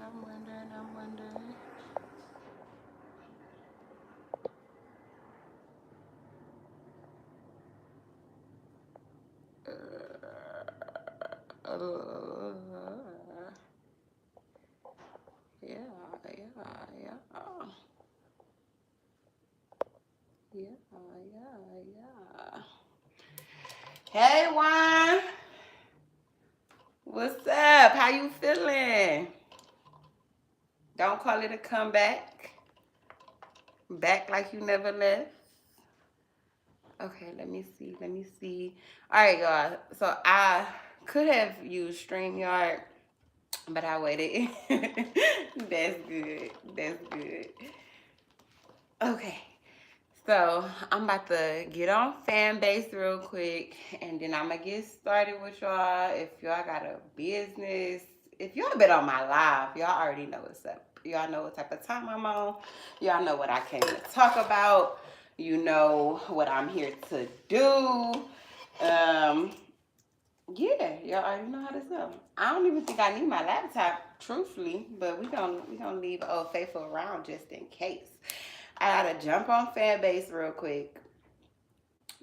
Yeah, yeah, yeah. Hey, Juan. What's up? How you feeling? Don't call it a comeback. Back like you never left. Okay, let me see. All right, y'all. So I could have used StreamYard, but I waited. That's good. Okay. So I'm about to get on fan base real quick, and then I'm gonna get started with y'all. If y'all got a business, if y'all been on my live, y'all already know what's up. Y'all know what type of time I'm on. Y'all know what I came to talk about. You know what I'm here to do. Um, yeah, y'all already know how this go. I don't even think I need my laptop, truthfully, but we gonna leave old faithful around just in case. I gotta jump on Fanbase real quick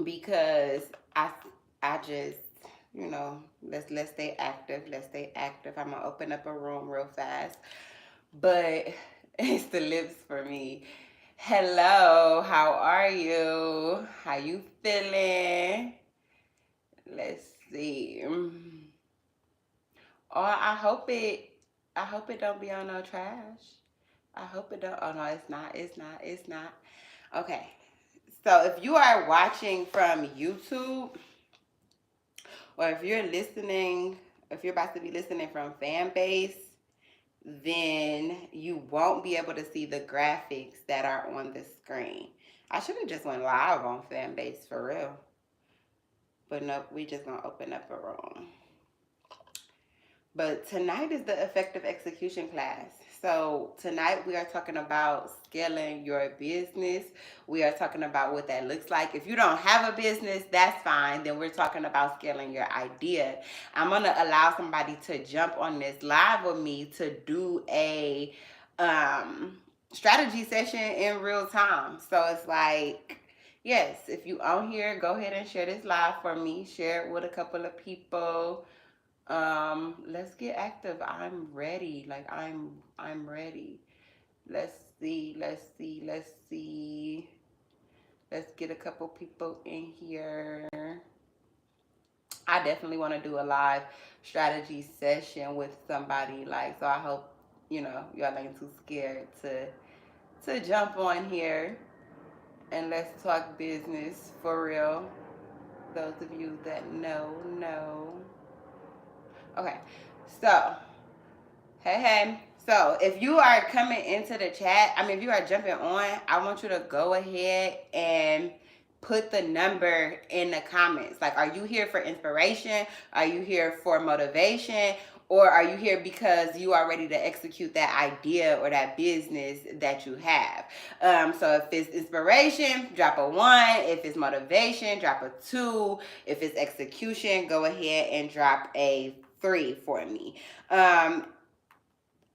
because I just let's stay active. Let's stay active. I'm gonna open up a room real fast, but it's the lips for me. Hello, how are you? How you feeling? Let's see. Oh, I hope it don't be on no trash. I hope it don't. Oh no, it's not. It's not. Okay. So if you are watching from YouTube, or if you're listening, if you're about to be listening from Fanbase, then you won't be able to see the graphics that are on the screen. I should have just went live on Fanbase for real. But nope, we just gonna open up a room. But tonight is the effective execution class. So tonight we are talking about scaling your business. We are talking about what that looks like. If you don't have a business, that's fine. Then we're talking about scaling your idea. I'm going to allow somebody to jump on this live with me to do a strategy session in real time. So it's like, yes, if you on here, go ahead and share this live for me. Share it with a couple of people. Let's get active. I'm ready. Like I'm ready. Let's see. Let's get a couple people in here. I definitely want to do a live strategy session with somebody. Like, so I hope y'all ain't too scared to jump on here and let's talk business for real. Those of you that know. Okay, so hey. So if you are coming into the chat, if you are jumping on, I want you to go ahead and put the number in the comments. Like, are you here for inspiration? Are you here for motivation? Or are you here because you are ready to execute that idea or that business that you have? So if it's inspiration, drop a 1. If it's motivation, drop a 2. If it's execution, go ahead and drop a 3 for me.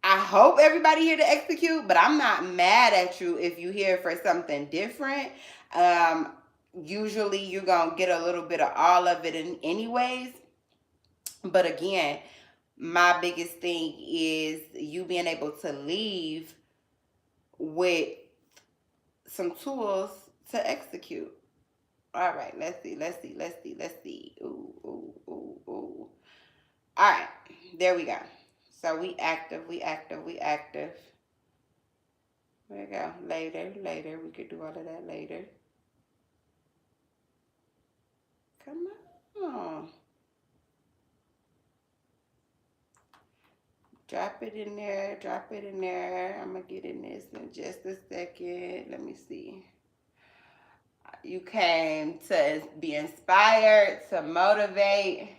I hope everybody here to execute, but I'm not mad at you if you here for something different. Usually you're going to get a little bit of all of it in anyways. But again, my biggest thing is you being able to leave with some tools to execute. All right, let's see. Ooh. All right, there we go. So we active. There we go. Later. We could do all of that later. Come on. Drop it in there. I'm going to get in this in just a second. Let me see. You came to be inspired, to motivate,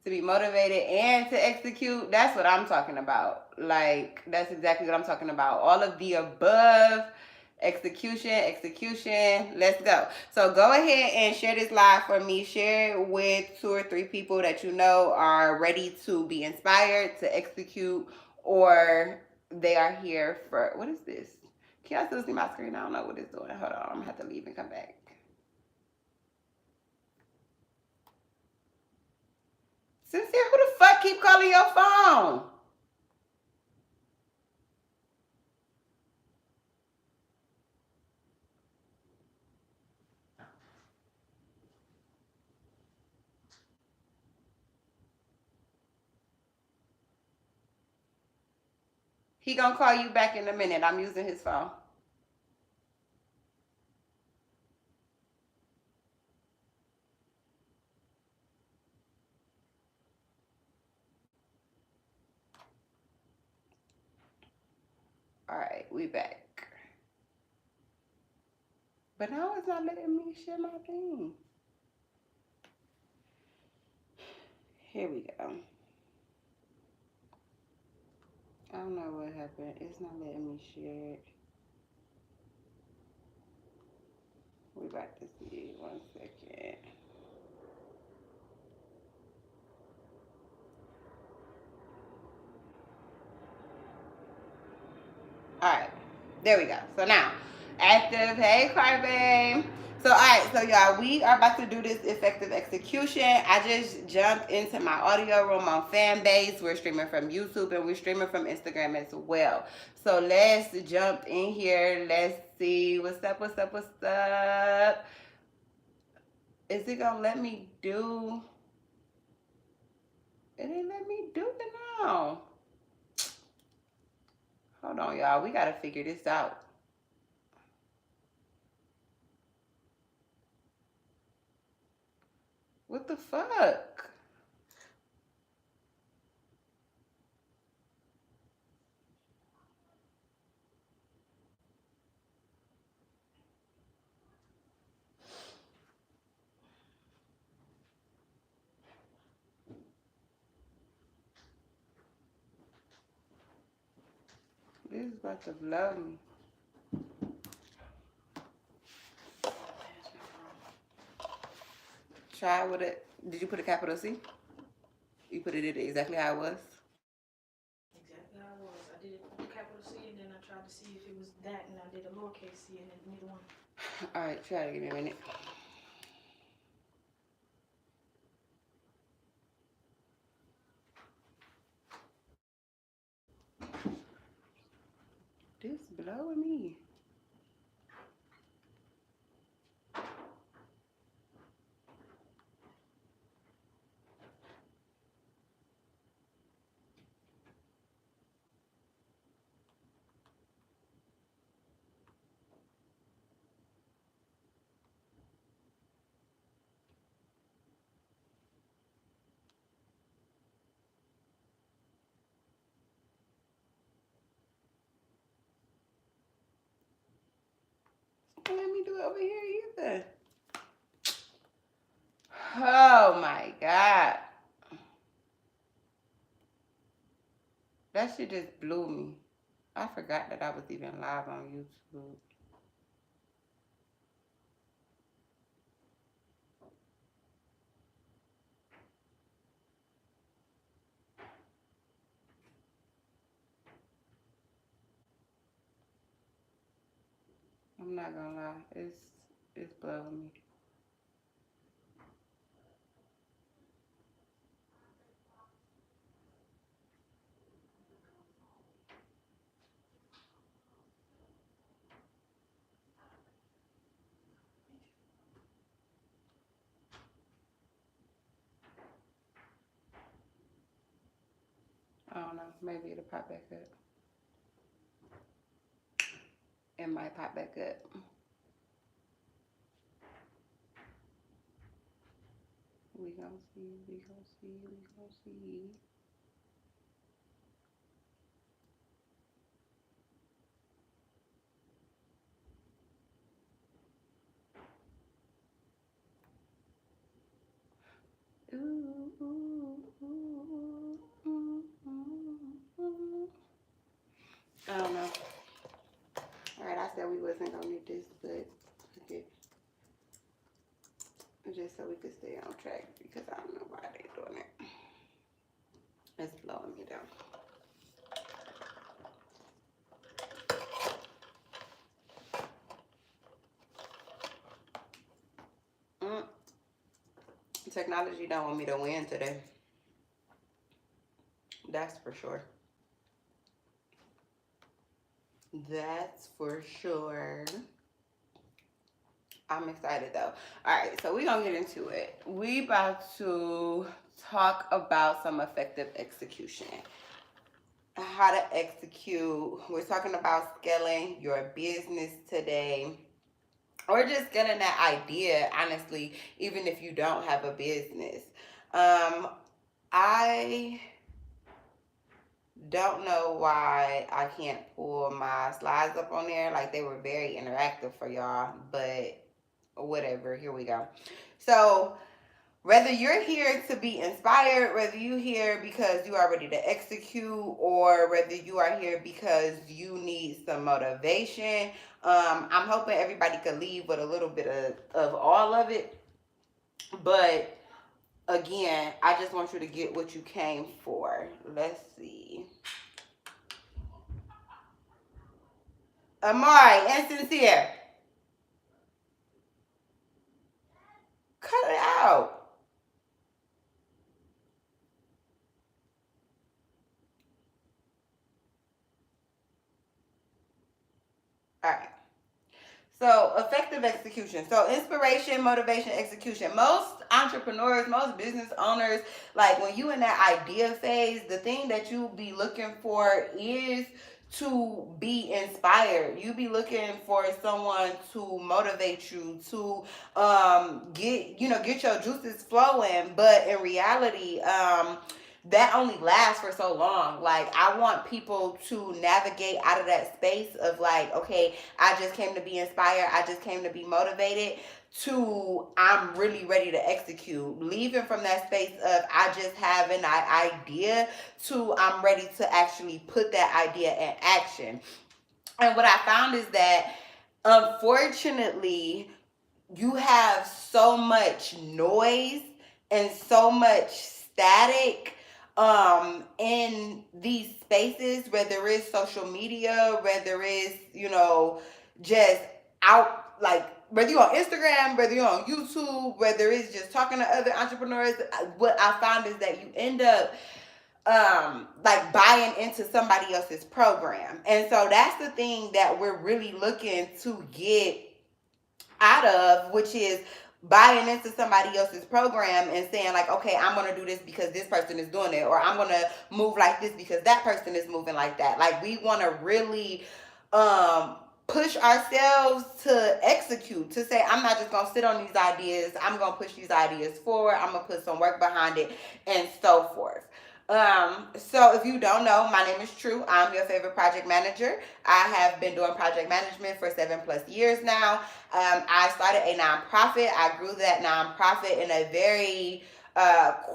to be motivated and to execute. That's what I'm talking about. Like, that's exactly what I'm talking about. All of the above. Execution. Let's go. So go ahead and share this live for me. Share it with 2 or 3 people that you know are ready to be inspired, to execute, or they are here for, what is this? Can y'all still see my screen? I don't know what it's doing. Hold on, I'm gonna have to leave and come back. Sincere, who the fuck keep calling your phone? He gonna call you back in a minute. I'm using his phone. All right, we back. But now it's not letting me share my thing. Here we go. I don't know what happened. It's not letting me share it. We about to see. 1 second. All right, there we go. So now, active. Hey, Crybabe. So, all right, so y'all, we are about to do this effective execution. I just jumped into my audio room on Fanbase. We're streaming from YouTube and we're streaming from Instagram as well. So let's jump in here. Let's see what's up, what's up, what's up. Is it gonna let me do? It didn't let me do it now. Hold on, y'all. We gotta figure this out. What the fuck? This is about to blow me. Try with it. Did you put a capital C? You put it in exactly how it was? Exactly how it was. I did it with a capital C and then I tried to see if it was that and I did a lowercase c and then neither one. Alright, try to give me a minute. This blowing me. Don't let me do it over here either. Oh my god. That shit just blew me. I forgot that I was even live on YouTube. I'm not gonna lie. It's blowing me. I don't know. Maybe it'll pop back up. It might pop back up. We gonna see, we gonna see, we gonna see. Ooh, ooh, ooh, ooh, ooh, ooh. I don't know. Alright, I said we wasn't gonna need this, but okay. Just so we could stay on track because I don't know why they're doing it. It's blowing me down. Technology don't want me to win today. That's for sure. That's for sure. I'm excited though. All right, so we're gonna get into it. We about to talk about some effective execution. How to execute. We're talking about scaling your business today. Or just getting that idea, honestly, even if you don't have a business. I don't know why I can't pull my slides up on there. Like, they were very interactive for y'all, but whatever, here we go. So whether you're here to be inspired, whether you're here because you are ready to execute, or whether you are here because you need some motivation, I'm hoping everybody could leave with a little bit of all of it. But again, I just want you to get what you came for. Let's see. Amari and Sincere, cut it out. All right. So effective execution. So inspiration, motivation, execution. Most entrepreneurs, most business owners, like when you in that idea phase, the thing that you be looking for is to be inspired. You be looking for someone to motivate you, to get your juices flowing. But in reality, that only lasts for so long. Like, I want people to navigate out of that space of like, okay, I just came to be inspired, I just came to be motivated, to I'm really ready to execute. Leaving from that space of I just have an idea to I'm ready to actually put that idea in action. And what I found is that, unfortunately, you have so much noise and so much static in these spaces, whether it's social media, whether it's just out, like whether you're on Instagram, whether you're on YouTube, whether it's just talking to other entrepreneurs. What I found is that you end up like buying into somebody else's program. And so that's the thing that we're really looking to get out of, which is buying into somebody else's program and saying like, okay, I'm going to do this because this person is doing it, or I'm going to move like this because that person is moving like that. Like, we want to really push ourselves to execute, to say, I'm not just going to sit on these ideas, I'm going to push these ideas forward, I'm going to put some work behind it, and so forth. So if you don't know, my name is True. I'm your favorite project manager. I have been doing project management for 7+ years now. I started a nonprofit. I grew that nonprofit in a very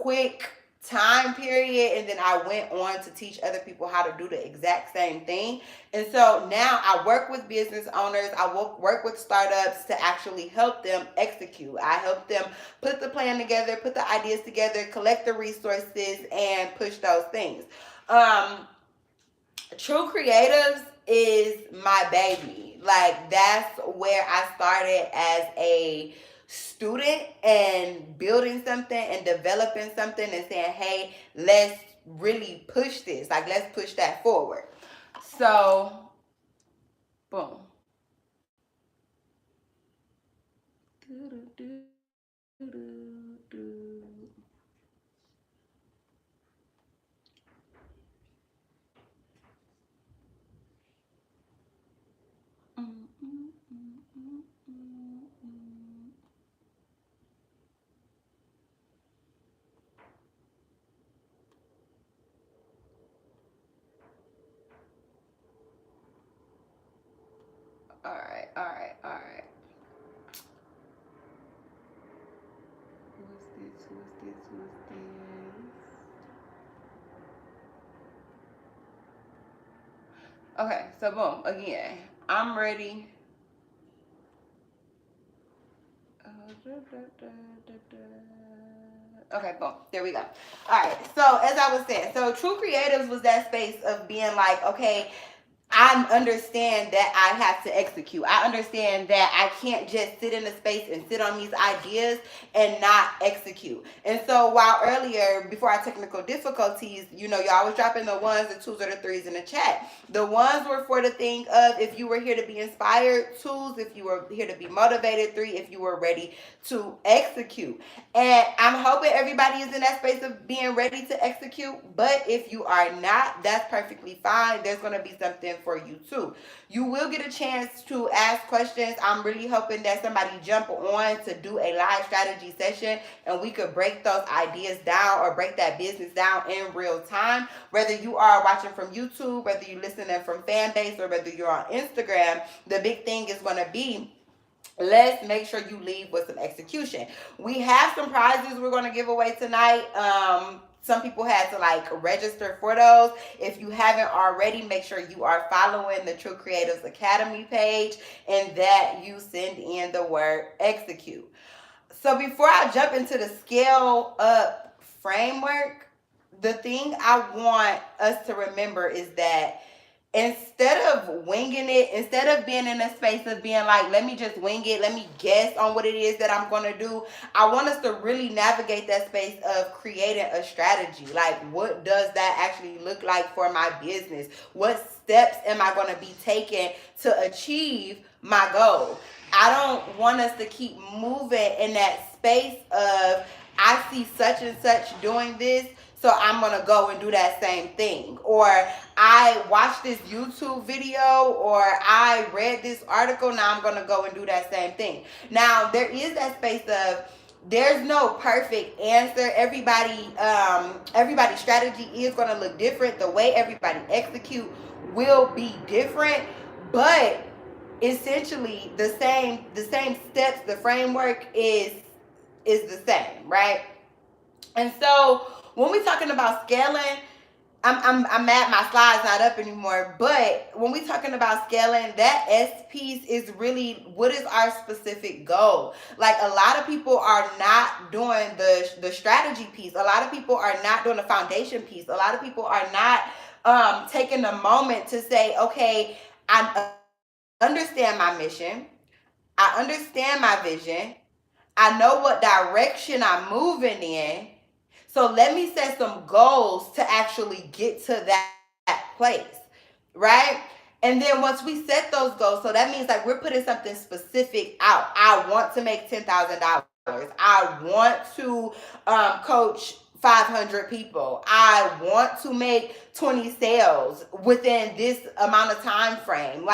quick time period, and then I went on to teach other people how to do the exact same thing. And so now I work with business owners, I work with startups to actually help them execute. I help them put the plan together, put the ideas together, collect the resources, and push those things. True Creatives is my baby. Like, that's where I started as a student, and building something and developing something and saying, hey, let's really push this. Like, let's push that forward. So, boom. All right. Who's this? Okay, so boom, again, I'm ready. Okay, boom, there we go. All right, so as I was saying, so True Creatives was that space of being like, okay, I understand that I have to execute. I understand that I can't just sit in a space and sit on these ideas and not execute. And so while earlier, before our technical difficulties, y'all was dropping the ones, the twos, or the threes in the chat. The ones were for the thing of if you were here to be inspired, twos, if you were here to be motivated, three, if you were ready to execute. And I'm hoping everybody is in that space of being ready to execute. But if you are not, that's perfectly fine. There's going to be something for you too. You will get a chance to ask questions. I'm really hoping that somebody jump on to do a live strategy session and we could break those ideas down or break that business down in real time. Whether you are watching from YouTube, whether you're listening from Fanbase, or whether you're on Instagram, the big thing is going to be, let's make sure you leave with some execution. We have some prizes we're going to give away tonight. Some people had to register for those. If you haven't already, make sure you are following the True Creatives Academy page and that you send in the word execute. So before I jump into the scale up framework, the thing I want us to remember is that instead of winging it, instead of being in a space of being like, let me just wing it, let me guess on what it is that I'm going to do, I want us to really navigate that space of creating a strategy. Like, what does that actually look like for my business? What steps am I going to be taking to achieve my goal? I don't want us to keep moving in that space of, I see such and such doing this, so I'm going to go and do that same thing. Or I watched this YouTube video, or I read this article, now I'm going to go and do that same thing. Now, there is that space of, there's no perfect answer. Everybody's strategy is going to look different. The way everybody execute will be different, but essentially the same steps, the framework is the same, right? And so when we're talking about scaling, I'm mad my slide's not up anymore, but when we're talking about scaling, that S piece is really, what is our specific goal? Like, a lot of people are not doing the strategy piece. A lot of people are not doing the foundation piece. A lot of people are not taking a moment to say, okay, I understand my mission. I understand my vision. I know what direction I'm moving in. So let me set some goals to actually get to that place, right? And then once we set those goals, so that means we're putting something specific out. I want to make $10,000. I want to coach 500 people. I want to make 20 sales within this amount of time frame.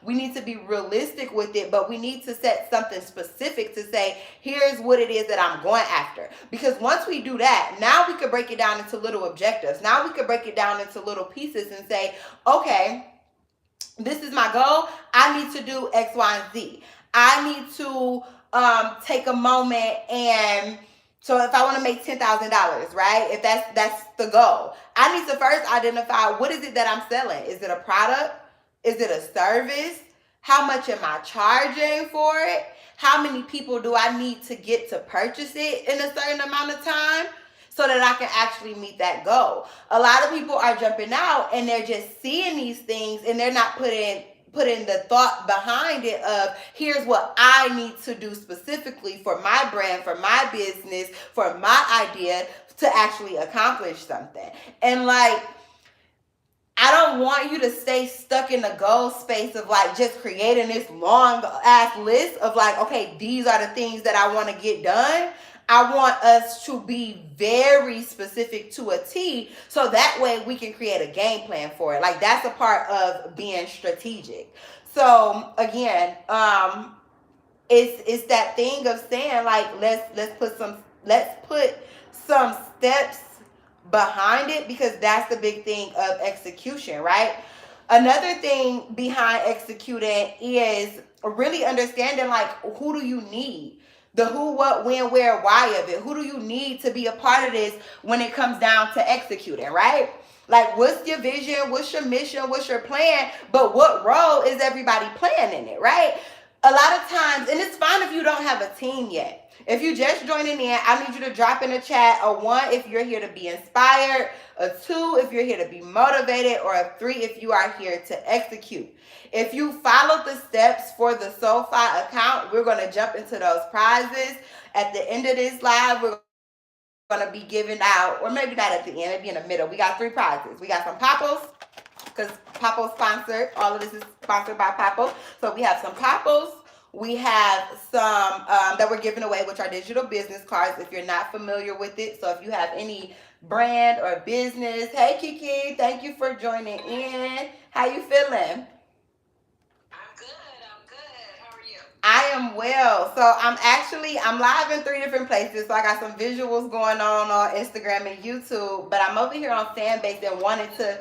We need to be realistic with it, but we need to set something specific to say, here's what it is that I'm going after. Because once we do that, now we could break it down into little objectives. Now we could break it down into little pieces and say, okay, this is my goal. I need to do X, Y, and Z. I need to take a moment and, so if I want to make $10,000, right? If that's the goal, I need to first identify, what is it that I'm selling? Is it a product? Is it a service? How much am I charging for it? How many people do I need to get to purchase it in a certain amount of time so that I can actually meet that goal? A lot of people are jumping out and they're just seeing these things and they're not putting the thought behind it of, here's what I need to do specifically for my brand, for my business, for my idea to actually accomplish something. And I don't want you to stay stuck in the goal space of just creating this long ass list of okay, these are the things that I want to get done. I want us to be very specific to a T, so that way we can create a game plan for it. That's a part of being strategic. So again, it's that thing of saying let's put some steps behind it, because that's the big thing of execution, right? Another thing behind executing is really understanding who do you need? The who, what, when, where, why of it. Who do you need to be a part of this when it comes down to executing, right? What's your vision? What's your mission? What's your plan? But what role is everybody playing in it, right? a lot of times, and it's fine if you don't have a team yet. If you just joining in, I need you to drop in the chat a 1 if you're here to be inspired, a 2 if you're here to be motivated, or a 3 if you are here to execute. If you followed the steps for the SoFi account, we're going to jump into those prizes. At the end of this live, we're going to be giving out, or maybe not at the end, maybe in the middle. We got 3 prizes. We got some Pappos, because Papo sponsored. All of this is sponsored by Papo. So we have some Papos. We have some that we're giving away, which are digital business cards if you're not familiar with it. So if you have any brand or business, hey Kiki, thank you for joining in. How you feeling? I'm good. How are you? I am well. So I'm live in 3 different places. So I got some visuals going on Instagram and YouTube, but I'm over here on Fanbase and wanted to.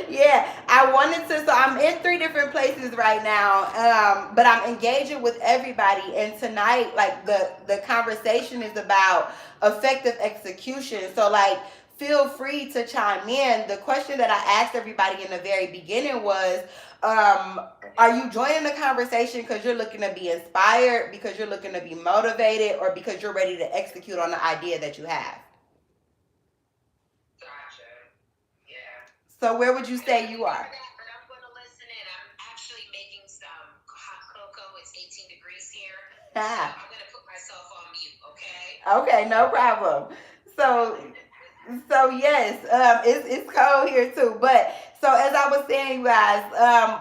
Yeah, I wanted to. So I'm in 3 different places right now, but I'm engaging with everybody. And tonight, like the conversation is about effective execution. So like, feel free to chime in. The question that I asked everybody in the very beginning was, are you joining the conversation because you're looking to be inspired, because you're looking to be motivated, or because you're ready to execute on the idea that you have? So where would you say you are? But I'm going to listen in. I'm actually making some hot cocoa. It's 18 degrees here. So I'm going to put myself on mute, okay? Okay, no problem. So yes, it's cold here too. But so as I was saying, you guys,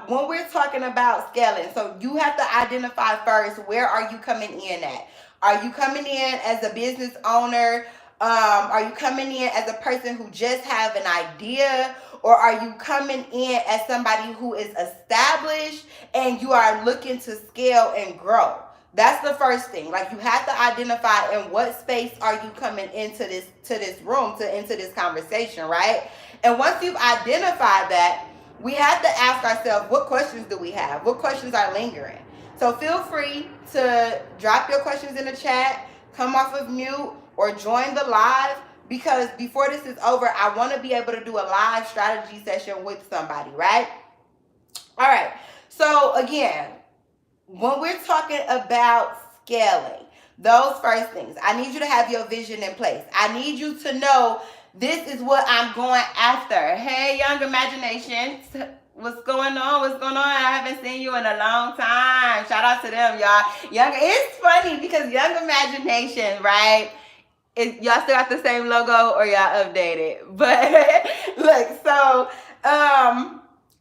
when we're talking about scaling, so you have to identify first, where are you coming in at? Are you coming in as a business owner? Are you coming in as a person who just have an idea? Or are you coming in as somebody who is established and you are looking to scale and grow? That's the first thing. Like, you have to identify in what space are you coming into this room, into this conversation, right? And once you've identified that, we have to ask ourselves, what questions do we have? What questions are lingering? So feel free to drop your questions in the chat, come off of mute, or join the live, because before this is over, I want to be able to do a live strategy session with somebody, right? All right. So again, when we're talking about scaling, those first things, I need you to have your vision in place. I need you to know this is what I'm going after. Hey, Young Imagination, what's going on? What's going on? I haven't seen you in a long time. Shout out to them, y'all. It's funny because Young Imagination, right? Y'all still got the same logo or y'all updated? But look, so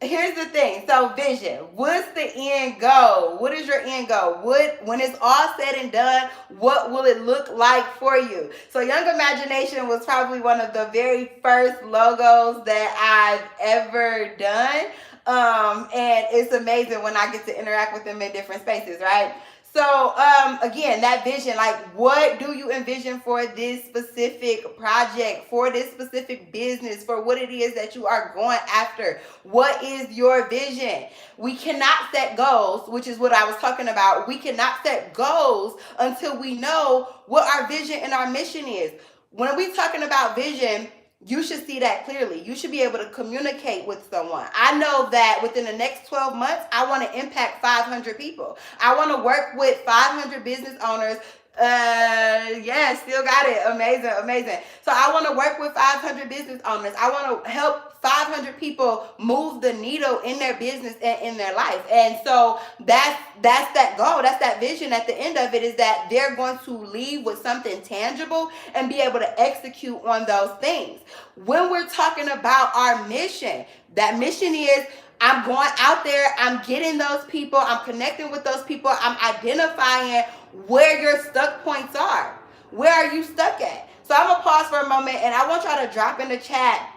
here's the thing. So vision, what's the end goal? What is your end goal? When it's all said and done, what will it look like for you? So Young Imagination was probably one of the very first logos that I've ever done. And it's amazing when I get to interact with them in different spaces, right? So again, that vision, like, what do you envision for this specific project, for this specific business, for what it is that you are going after? What is your vision? We cannot set goals, which is what I was talking about. We cannot set goals until we know what our vision and our mission is. When we're talking about vision, you should see that clearly. You should be able to communicate with someone. I know that within the next 12 months, I want to impact 500 people. I want to work with 500 business owners. Yeah, still got it. Amazing. So I want to work with 500 business owners. I want to help 500 people move the needle in their business and in their life. And so that's that goal. That's that vision. At the end of it is that they're going to leave with something tangible and be able to execute on those things. When we're talking about our mission, that mission is, I'm going out there, I'm getting those people, I'm connecting with those people, I'm identifying where your stuck points are. Where are you stuck at? So I'm going to pause for a moment, and I want y'all to drop in the chat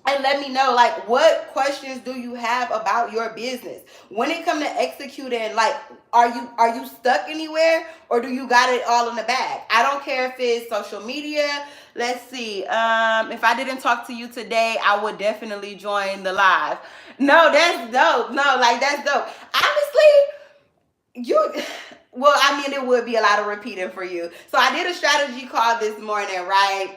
and let me know, like, what questions do you have about your business? When it comes to executing, like, are you stuck anywhere, or do you got it all in the bag? I don't care if it's social media. Let's see. If I didn't talk to you today, I would definitely join the live. No, that's dope. No, like, that's dope. Honestly, well, I mean, it would be a lot of repeating for you. So I did a strategy call this morning, right?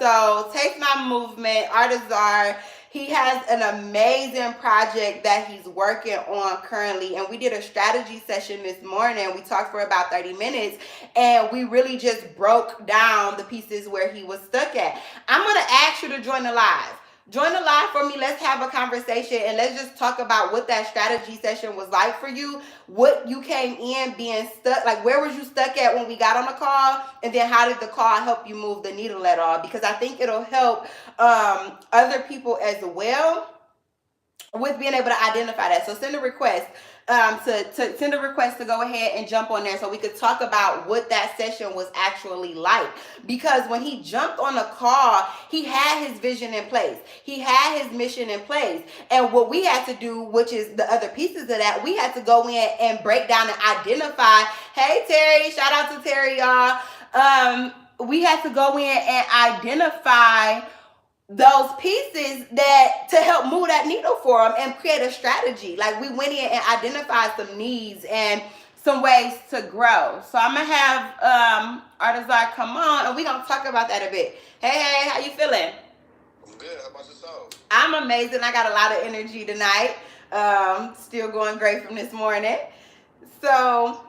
So Taste My Movement, Artazar, He has an amazing project that he's working on currently. And we did a strategy session this morning. We talked for about 30 minutes and we really just broke down the pieces where he was stuck at. I'm going to ask you to join the live. Join the live for me. Let's have a conversation and let's just talk about what that strategy session was like for you. What you came in being stuck, like where was you stuck at when we got on the call? And then how did the call help you move the needle at all? Because I think it'll help other people as well with being able to identify that. So send a request to send a request to go ahead and jump on there so we could talk about what that session was actually like. Because when he jumped on the call, he had his vision in place. He had his mission in place. And what we had to do, which is the other pieces of that, we had to go in and break down and identify. Hey, Terry, shout out to Terry, y'all. We had to go in and identify those pieces that to help move that needle for them and create a strategy. Like we went in and identified some needs and some ways to grow. So I'm gonna have Artazar come on and we're gonna talk about that a bit. Hey, how you feeling? I'm good. How about yourself? I'm amazing. I got a lot of energy tonight. Still going great from this morning. So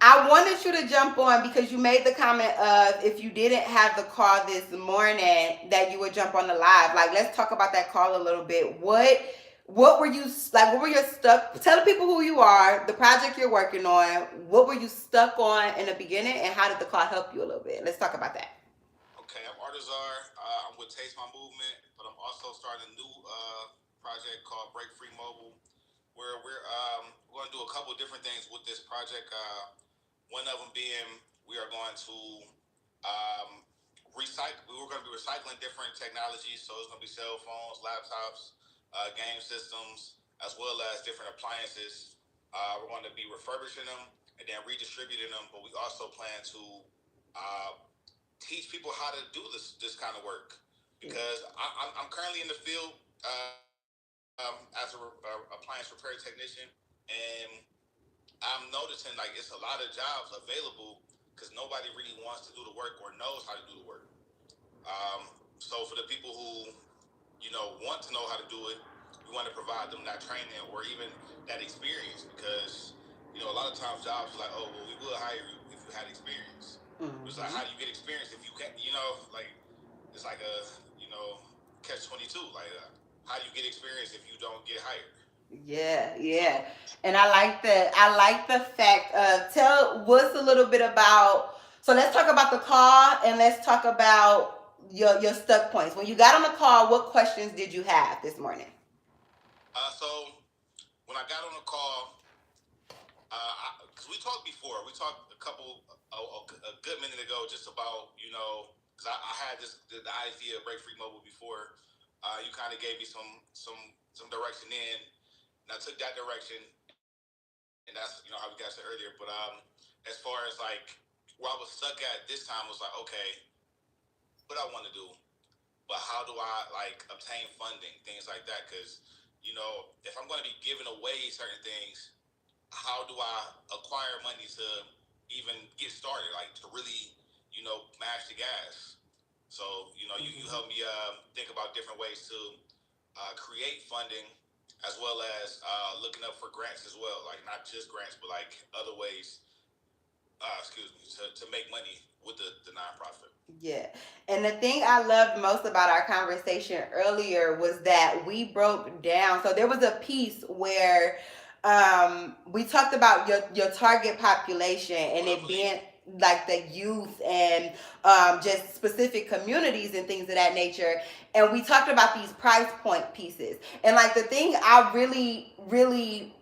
I wanted you to jump on because you made the comment of if you didn't have the call this morning that you would jump on the live. Like, let's talk about that call a little bit. What were you like? What were your stuck? Tell the people who you are, the project you're working on. What were you stuck on in the beginning, and how did the call help you a little bit? Let's talk about that. Okay, I'm Artazar. I'm with Taste My Movement, but I'm also starting a new project called Break Free Mobile, where we're going to do a couple of different things with this project. One of them being we are going to recycle. We're going to be recycling different technologies. So it's going to be cell phones, laptops, game systems, as well as different appliances. We're going to be refurbishing them and then redistributing them. But we also plan to teach people how to do this kind of work because I'm currently in the field as a appliance repair technician, and I'm noticing like it's a lot of jobs available because nobody really wants to do the work or knows how to do the work. So for the people who, want to know how to do it, we want to provide them that training or even that experience because, a lot of times jobs are like, oh, well, we will hire you if you had experience. Mm-hmm. It's like, how do you get experience if you can't, like, it's like a, catch-22. Like, how do you get experience if you don't get hired? Yeah. And I like that. I like the fact of tell what's a little bit about. So let's talk about the call and let's talk about your stuck points. When you got on the call, what questions did you have this morning? So when I got on the call, because we talked before, we talked a good minute ago just about, because I had the idea of Break Free Mobile before. You kind of gave me some direction in. And I took that direction, and that's how we got to earlier. But as far as like where I was stuck at this time was like, okay, what I want to do, but how do I like obtain funding, things like that? Because if I'm going to be giving away certain things, how do I acquire money to even get started, like to really mash the gas? So you help me think about different ways to create funding, as well as looking up for grants as well, like not just grants, but like other ways, to make money with the nonprofit. Yeah. And the thing I loved most about our conversation earlier was that we broke down. So there was a piece where we talked about your target population and it being like the youth and just specific communities and things of that nature. And we talked about these price point pieces. And like the thing I really, really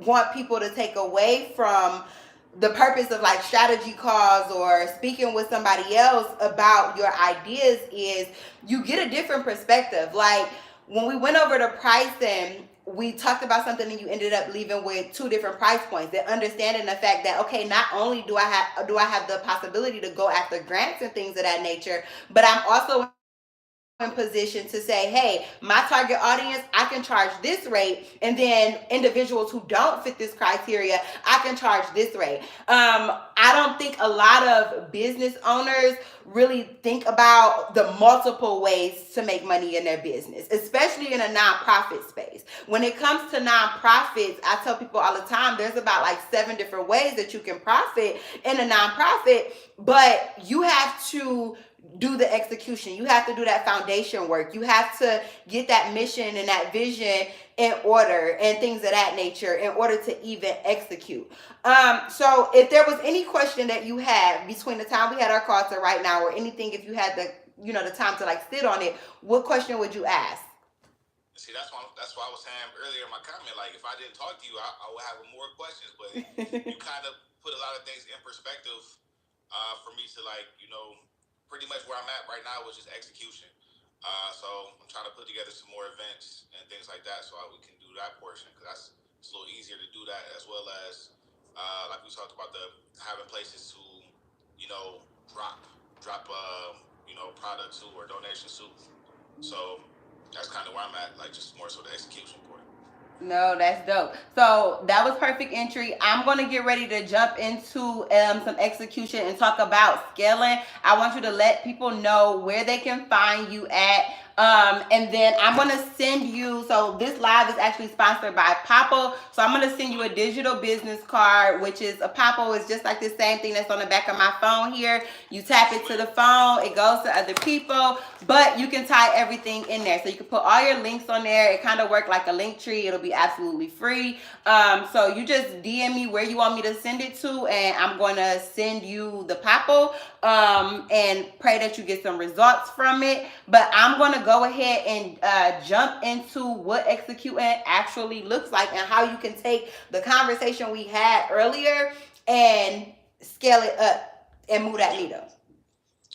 want people to take away from the purpose of like strategy calls or speaking with somebody else about your ideas is you get a different perspective. Like when we went over the pricing, we talked about something and you ended up leaving with 2 different price points and understanding the fact that, okay, not only do I have the possibility to go after grants and things of that nature, but I'm also in position to say, hey, my target audience, I can charge this rate, and then individuals who don't fit this criteria, I can charge this rate. I don't think a lot of business owners really think about the multiple ways to make money in their business, especially in a nonprofit space. When it comes to nonprofits, I tell people all the time, there's about like 7 different ways that you can profit in a nonprofit, but you have to do the execution. You have to do that foundation work. You have to get that mission and that vision in order and things of that nature in order to even execute. So if there was any question that you had between the time we had our call to right now, or anything, if you had the time to like sit on it, what question would you ask? See, that's why I was saying earlier in my comment, like if I didn't talk to you, I would have more questions, but you kind of put a lot of things in perspective for me to pretty much where I'm at right now, which is execution. So I'm trying to put together some more events and things like that, so we can do that portion, because it's a little easier to do that, as well as like we talked about, having places to drop products to, or donations to. So that's kind of where I'm at, like just more so the execution part. No, that's dope. So that was perfect entry. I'm going to get ready to jump into some execution and talk about scaling. I want you to let people know where they can find you at. And then I'm going to send you, so this live is actually sponsored by Popl. So I'm going to send you a digital business card, which is a Popl is just like the same thing that's on the back of my phone here. You tap it to the phone, it goes to other people, but you can tie everything in there. So you can put all your links on there. It kind of works like a link tree. It'll be absolutely free. So you just DM me where you want me to send it to, and I'm going to send you the Popl, and pray that you get some results from it. But I'm going to go ahead and jump into what executing actually looks like, and how you can take the conversation we had earlier and scale it up and move that needle.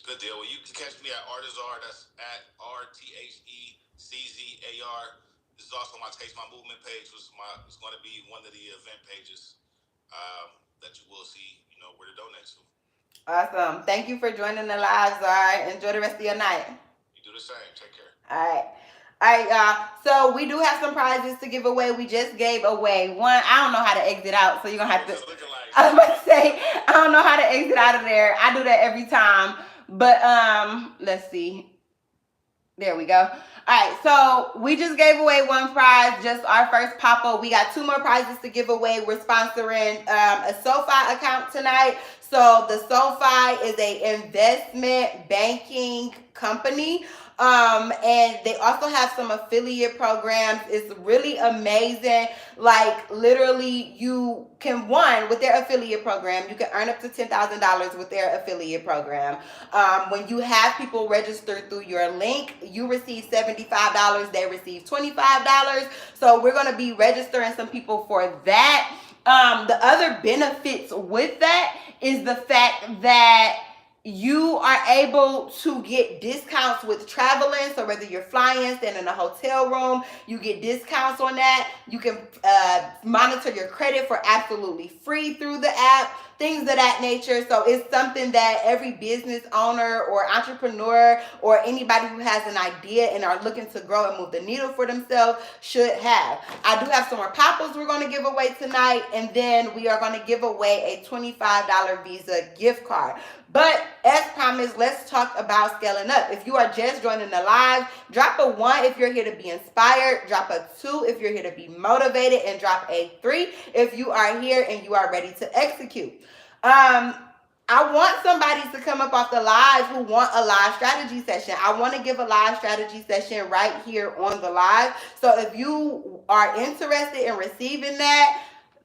Good deal. Well, you can catch me at Artizar. That's at RTHECZAR. This is also my Taste My Movement page, which is going to be one of the event pages that you will see, where to donate to. Awesome. Thank you for joining the live, Zar. Enjoy the rest of your night. You do the same. Take care. All right, y'all. So we do have some prizes to give away. We just gave away one. I don't know how to exit out, so you're going to have to... I was about to say, I don't know how to exit out of there. I do that every time. But let's see. There we go. All right, so we just gave away one prize, just our first Popl. We got 2 more prizes to give away. We're sponsoring a SoFi account tonight. So the SoFi is an investment banking company. And they also have some affiliate programs. It's really amazing. Like literally you can, with their affiliate program, you can earn up to $10,000 with their affiliate program. When you have people register through your link, you receive $75, they receive $25. So we're going to be registering some people for that. The other benefits with that is the fact that you are able to get discounts with traveling. So whether you're flying, staying in a hotel room, you get discounts on that. You can monitor your credit for absolutely free through the app, things of that nature. So it's something that every business owner or entrepreneur or anybody who has an idea and are looking to grow and move the needle for themselves should have. I do have some more Popls we're going to give away tonight, and then we are going to give away a $25 Visa gift card. But as promised, let's talk about scaling up. If you are just joining the live, drop a 1 if you're here to be inspired, drop a 2 if you're here to be motivated, and drop a 3 if you are here and you are ready to execute. I want somebody to come up off the live who want a live strategy session. I want to give a live strategy session right here on the live. So if you are interested in receiving that,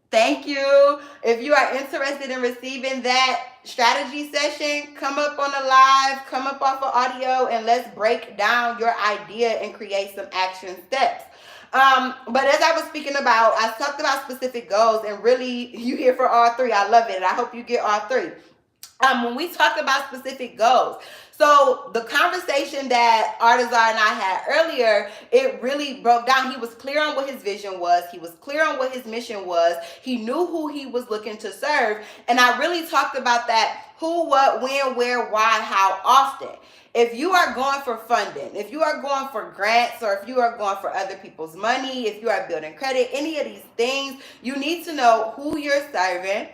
thank you. If you are interested in receiving that strategy session, come up on the live, come up off of audio, and let's break down your idea and create some action steps. But as I was speaking about, I talked about specific goals, and really you here for all 3. I love it, and I hope you get all 3. when we talked about specific goals. So the conversation that Artazar and I had earlier, it really broke down. He was clear on what his vision was. He was clear on what his mission was. He knew who he was looking to serve. And I really talked about that: who, what, when, where, why, how often. If you are going for funding, if you are going for grants, or if you are going for other people's money, if you are building credit, any of these things, you need to know who you're serving,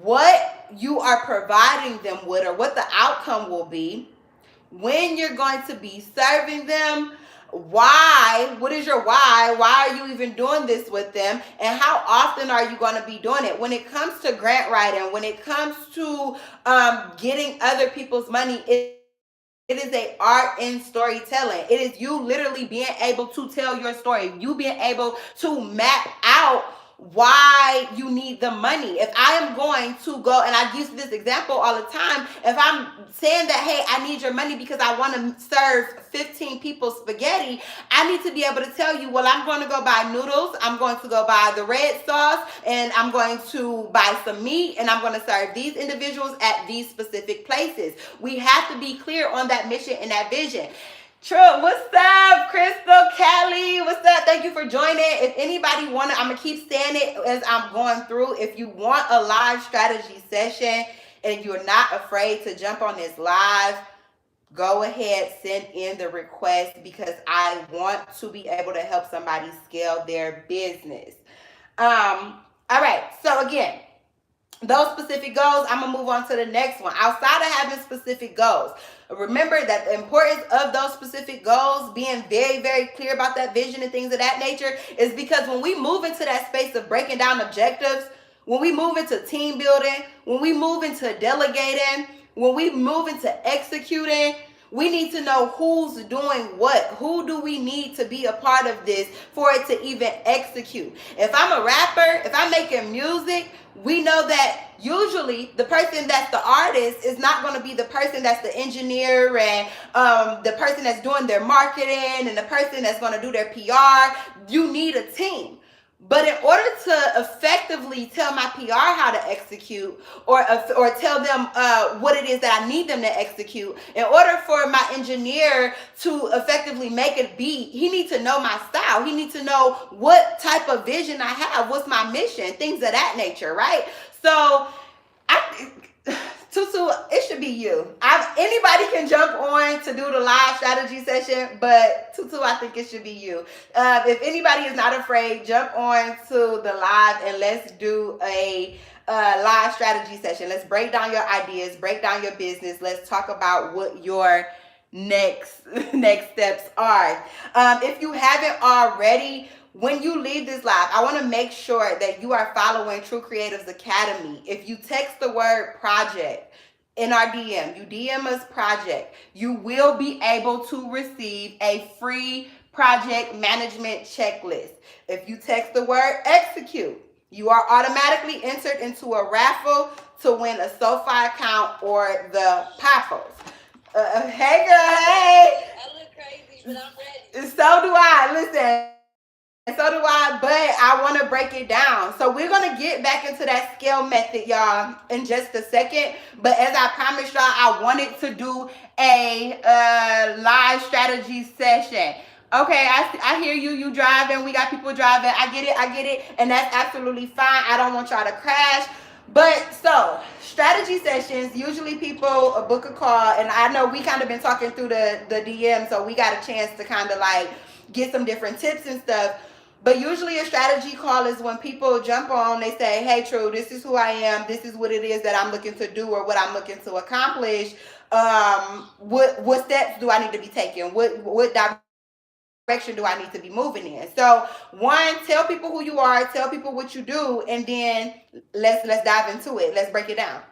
what you are providing them with, or what the outcome will be, when you're going to be serving them, why, what is your why are you even doing this with them, and how often are you going to be doing it. When it comes to grant writing, when it comes to getting other people's money, it is an art in storytelling. It is you literally being able to tell your story, you being able to map out why you need the money. If I am going to go, and I use this example all the time, if I'm saying that, hey, I need your money because I want to serve 15 people spaghetti, I need to be able to tell you, well, I'm going to go buy noodles, I'm going to go buy the red sauce, and I'm going to buy some meat, and I'm going to serve these individuals at these specific places. We have to be clear on that mission and that vision. True. What's up, Crystal, Kelly? What's up? Thank you for joining. If anybody want to, I'm going to keep saying it as I'm going through. If you want a live strategy session and you're not afraid to jump on this live, go ahead, send in the request, because I want to be able to help somebody scale their business. All right. So again, those specific goals, I'm going to move on to the next one. Outside of having specific goals, remember that the importance of those specific goals, being very, very clear about that vision and things of that nature, is because when we move into that space of breaking down objectives, when we move into team building, when we move into delegating, when we move into executing, we need to know who's doing what. Who do we need to be a part of this for it to even execute? If I'm a rapper, if I'm making music, we know that usually the person that's the artist is not going to be the person that's the engineer and the person that's doing their marketing and the person that's going to do their PR. You need a team. But in order to effectively tell my PR how to execute, or tell them what it is that I need them to execute, in order for my engineer to effectively make a beat, he needs to know my style. He needs to know what type of vision I have, what's my mission, things of that nature, right? So Tutu, it should be you. Anybody can jump on to do the live strategy session, but Tutu, I think it should be you. If anybody is not afraid, jump on to the live and let's do a live strategy session. Let's break down your ideas, break down your business. Let's talk about what your next steps are. If you haven't already, when you leave this live, I want to make sure that you are following True Creatives Academy. If you text the word project in our DM, you DM us project, you will be able to receive a free project management checklist. If you text the word execute, you are automatically entered into a raffle to win a SoFi account or the Paphos. Hey girl, hey! I look crazy, but I'm ready. So do I. Listen. So do I, but I want to break it down. So we're going to get back into that scale method, y'all, in just a second. But as I promised y'all, I wanted to do a live strategy session. Okay, I hear you. You driving. We got people driving. I get it. And that's absolutely fine. I don't want y'all to crash. But so strategy sessions, usually people book a call. And I know we kind of been talking through the DM. So we got a chance to kind of like get some different tips and stuff. But usually a strategy call is when people jump on, they say, hey, True, this is who I am. This is what it is that I'm looking to do or what I'm looking to accomplish. What steps do I need to be taking? What direction do I need to be moving in? So one, tell people who you are, tell people what you do, and then let's dive into it. Let's break it down.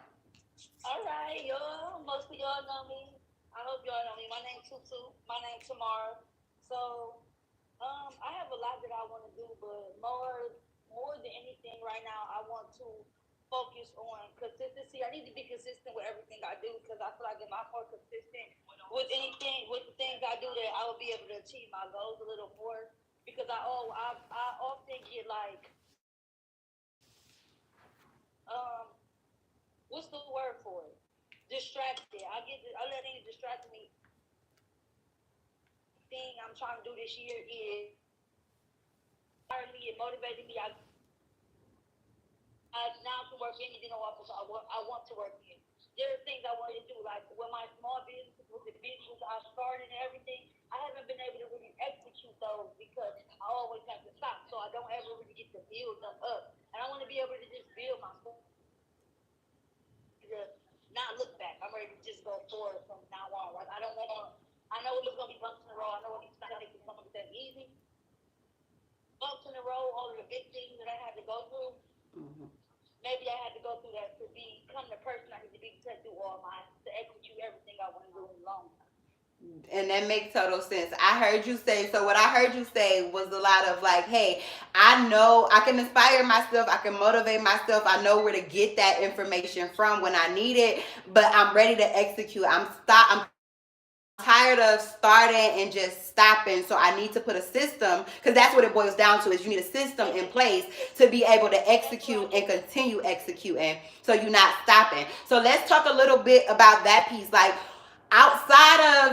All right, y'all. Most of y'all know me. I hope y'all know me. My name's Tutu. My name's Tamara. So I have a lot that I want to do, but more than anything right now, I want to focus on consistency. I need to be consistent with everything I do, because I feel like if I'm more consistent with the things I do, that I will be able to achieve my goals a little more. Because I often get like what's the word for it? Distracted. I let any distract me. Thing I'm trying to do this year is inspired me, it motivated me. I now can work anything I want to work in. There are things I wanted to do, like with my small business, with the business I started and everything. I haven't been able to really execute those because I always have to stop, so I don't ever really get to build them up. And I want to be able to just build myself, to not look back. I'm ready to just go forward from now on. Like I don't want to. I know it's gonna be bumps in the road. I know it's not gonna be something that easy. Bumps in the road, all of the big things that I had to go through. Mm-hmm. Maybe I had to go through that to become the person I need to be to do to execute everything I want to do in the long term. And that makes total sense. I heard you say, so what I heard you say was a lot of like, hey, I know I can inspire myself, I can motivate myself, I know where to get that information from when I need it, but I'm ready to execute. I'm tired of starting and just stopping, so I need to put a system, because that's what it boils down to, is you need a system in place to be able to execute and continue executing, so you're not stopping. So let's talk a little bit about that piece, like outside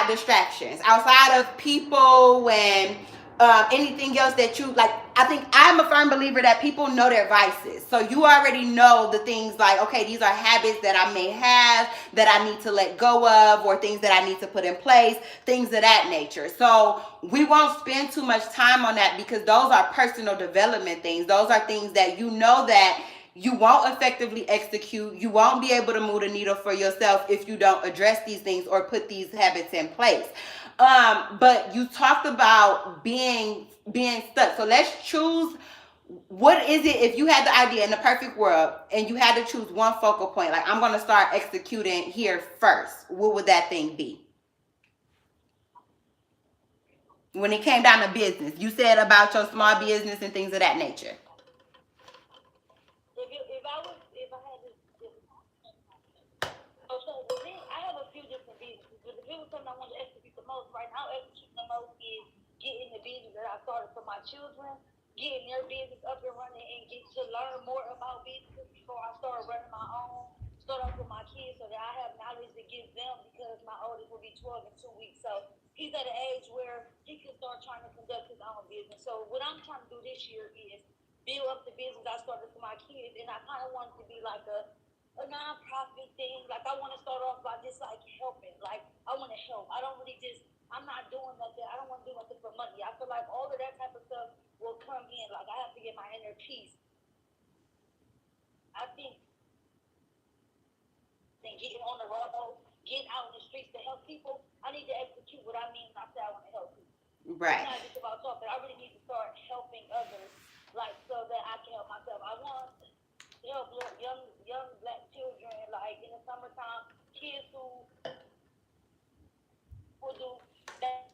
distractions, outside of people and anything else that you like. I think I'm a firm believer that people know their vices. So you already know the things like, okay, these are habits that I may have that I need to let go of, or things that I need to put in place, things of that nature. So we won't spend too much time on that because those are personal development things. Those are things that you know that you won't effectively execute. You won't be able to move the needle for yourself if you don't address these things or put these habits in place. But you talked about being stuck. So let's choose, what is it, if you had the idea in the perfect world and you had to choose one focal point, like I'm going to start executing here first, what would that thing be? When it came down to business, you said about your small business and things of that nature. If I had to, so with me, I have a few different businesses. But if it was something I wanted to execute the most right now, executing the most is getting the business that I started for my children, getting their business up and running, and get to learn more about business before I start running my own. Start off with my kids so that I have knowledge to give them, because my oldest will be 12 in 2 weeks. So he's at an age where he can start trying to conduct his own business. So what I'm trying to do this year is build up the business I started for my kids, and I kind of want it to be like a non-profit thing. Like I want to start off by just like helping. Like I want to help. I don't really just. I'm not doing nothing. I don't want to do nothing for money. I feel like all of that type of stuff will come in. Like I have to get my inner peace. I think getting on the road, getting out in the streets to help people, I need to execute what I mean when I say I want to help people. Right. It's not just about talking. I really need to start helping others, like so that I can help myself. I want to help young black children, like in the summertime, kids who will do that.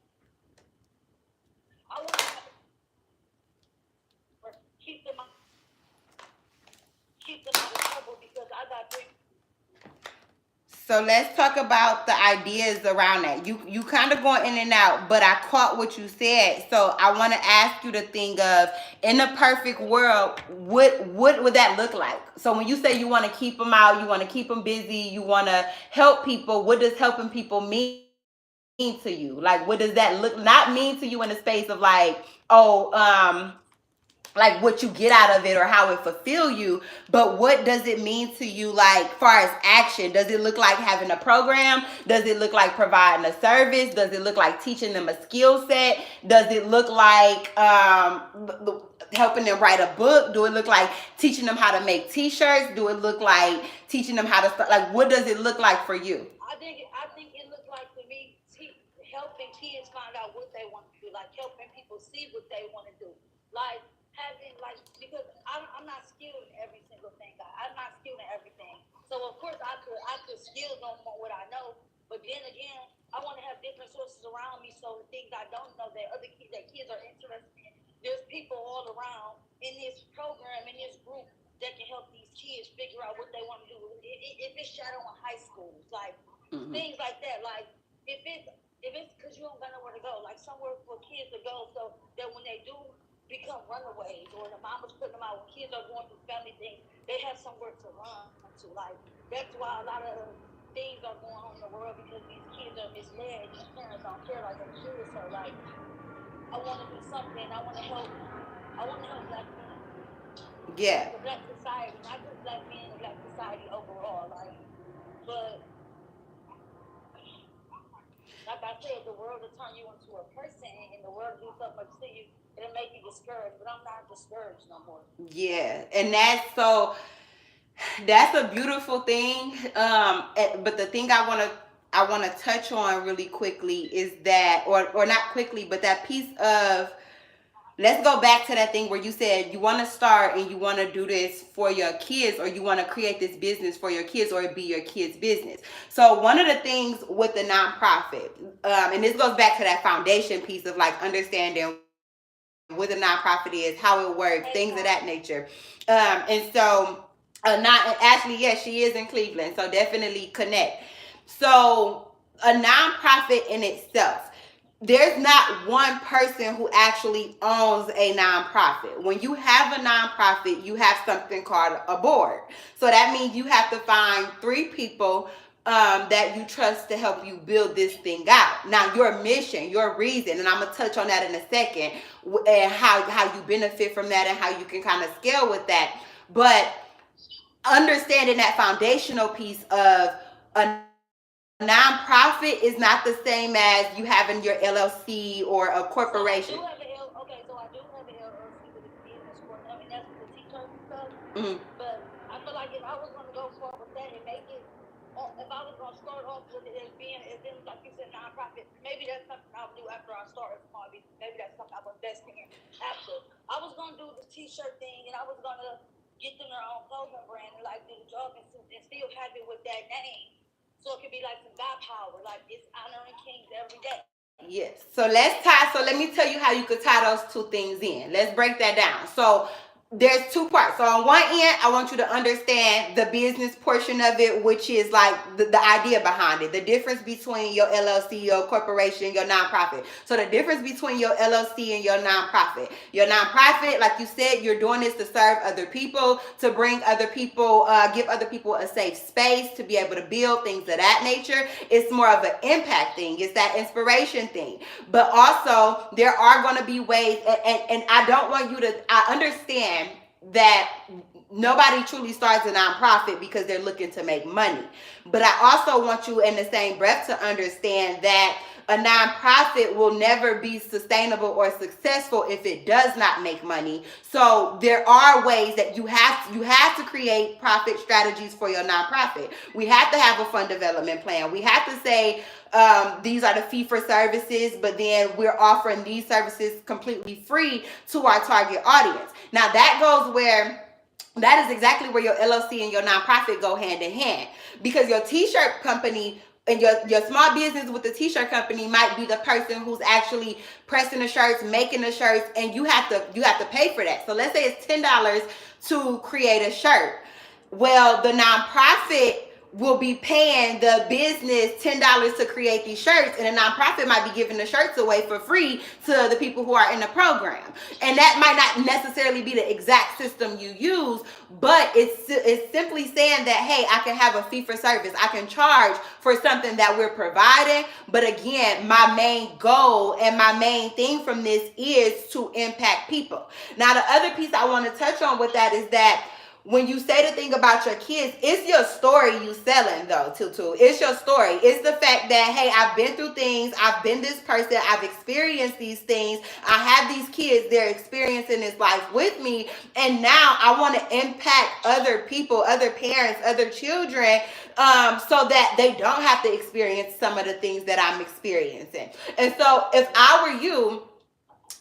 I want to keep them out of trouble, because I got three. So let's talk about the ideas around that. You kind of going in and out, but I caught what you said. So I want to ask you to think of, in a perfect world, what would that look like? So when you say you want to keep them out, you want to keep them busy, you want to help people, what does helping people mean to you? Like, what does that look, not mean to you in the space of like, like what you get out of it or how it fulfill you, but what does it mean to you, like far as action? Does it look like having a program? Does it look like providing a service? Does it look like teaching them a skill set? Does it look like helping them write a book? Do it look like teaching them how to make t-shirts? Do it look like teaching them how to start, like what does it look like for you? I think it looked like for me helping kids find out what they want to do, like helping people see what they want to do, like having like, because I'm not skilled in every single thing. I'm not skilled in everything. So of course I could skill on what I know, but then again, I want to have different sources around me, so the things I don't know that other kids are interested in. There's people all around in this program, in this group, that can help these kids figure out what they want to do. If it's shadowing high schools, like things like that, like if it's because you don't got nowhere to go, like somewhere for kids to go, so that when they do become runaways, or the mama's putting them out when kids are going through family things. They have somewhere to run to. Like, that's why a lot of things are going on in the world, because these kids are misled. These parents don't care like they should. So, like, I want to do something. I want to help. I want to help black men, Yeah. the black society, not just black men, the black society overall. Like, but like I said, the world will turn you into a person, and the world will do so much to you. It'll make you discouraged, but I'm not discouraged no more. Yeah. And that's a beautiful thing. But the thing I want to touch on really quickly is that, or not quickly, but that piece of, let's go back to that thing where you said you want to start and you want to do this for your kids, or you want to create this business for your kids, or it be your kids' business. So one of the things with the nonprofit, and this goes back to that foundation piece of like understanding what a nonprofit is, how it works, things of that nature. And so, Ashley, yes, she is in Cleveland, so definitely connect. So a nonprofit in itself, there's not one person who actually owns a nonprofit. When you have a nonprofit, you have something called a board. So that means you have to find 3 people that you trust to help you build this thing out. Now, your mission, your reason, and I'm going to touch on that in a second, and how you benefit from that and how you can kind of scale with that. But understanding that foundational piece of a nonprofit is not the same as you having your LLC or a corporation. So I do have an LLC with a business for, I mean, that's with the t-shirts and stuff. Mm-hmm. But I feel like if I was going to go forward with that and make it, if I was going to start off with it as being, like you said, nonprofit, maybe that's something I would do after I start a small business. Maybe that's something I would invest in after. I was going to do the t-shirt thing, and I was going to get them their own clothing brand and like do the jogging suits and still have it with that name. So it could be like some God power, like it's honoring kings every day. Yes. So let me tell you how you could tie those 2 things in. Let's break that down. So there's 2 parts. So on one end, I want you to understand the business portion of it, which is like the idea behind it, the difference between your LLC, your corporation, your nonprofit. So the difference between your LLC and your nonprofit. Your nonprofit, like you said, you're doing this to serve other people, to bring other people, give other people a safe space to be able to build things of that nature. It's more of an impact thing. It's that inspiration thing. But also, there are going to be ways, and I don't want you to, I understand that nobody truly starts a nonprofit because they're looking to make money. But I also want you in the same breath to understand that a nonprofit will never be sustainable or successful if it does not make money. So there are ways that you have to create profit strategies for your nonprofit. We have to have a fund development plan. We have to say, these are the fee for services, but then we're offering these services completely free to our target audience. Now that is exactly where your LLC and your nonprofit go hand in hand, because your t-shirt company and your small business with the t-shirt company might be the person who's actually pressing the shirts, making the shirts, and you have to pay for that. So let's say it's $10 to create a shirt. Well, the nonprofit will be paying the business $10 to create these shirts, and a nonprofit might be giving the shirts away for free to the people who are in the program. And that might not necessarily be the exact system you use, but it's simply saying that, hey, I can have a fee for service. I can charge for something that we're providing. But again, my main goal and my main thing from this is to impact people. Now, the other piece I want to touch on with that is that when you say the thing about your kids, it's your story you selling though, Tutu. It's your story. It's the fact that, hey, I've been through things. I've been this person. I've experienced these things. I have these kids. They're experiencing this life with me. And now I want to impact other people, other parents, other children, so that they don't have to experience some of the things that I'm experiencing. And so if I were you,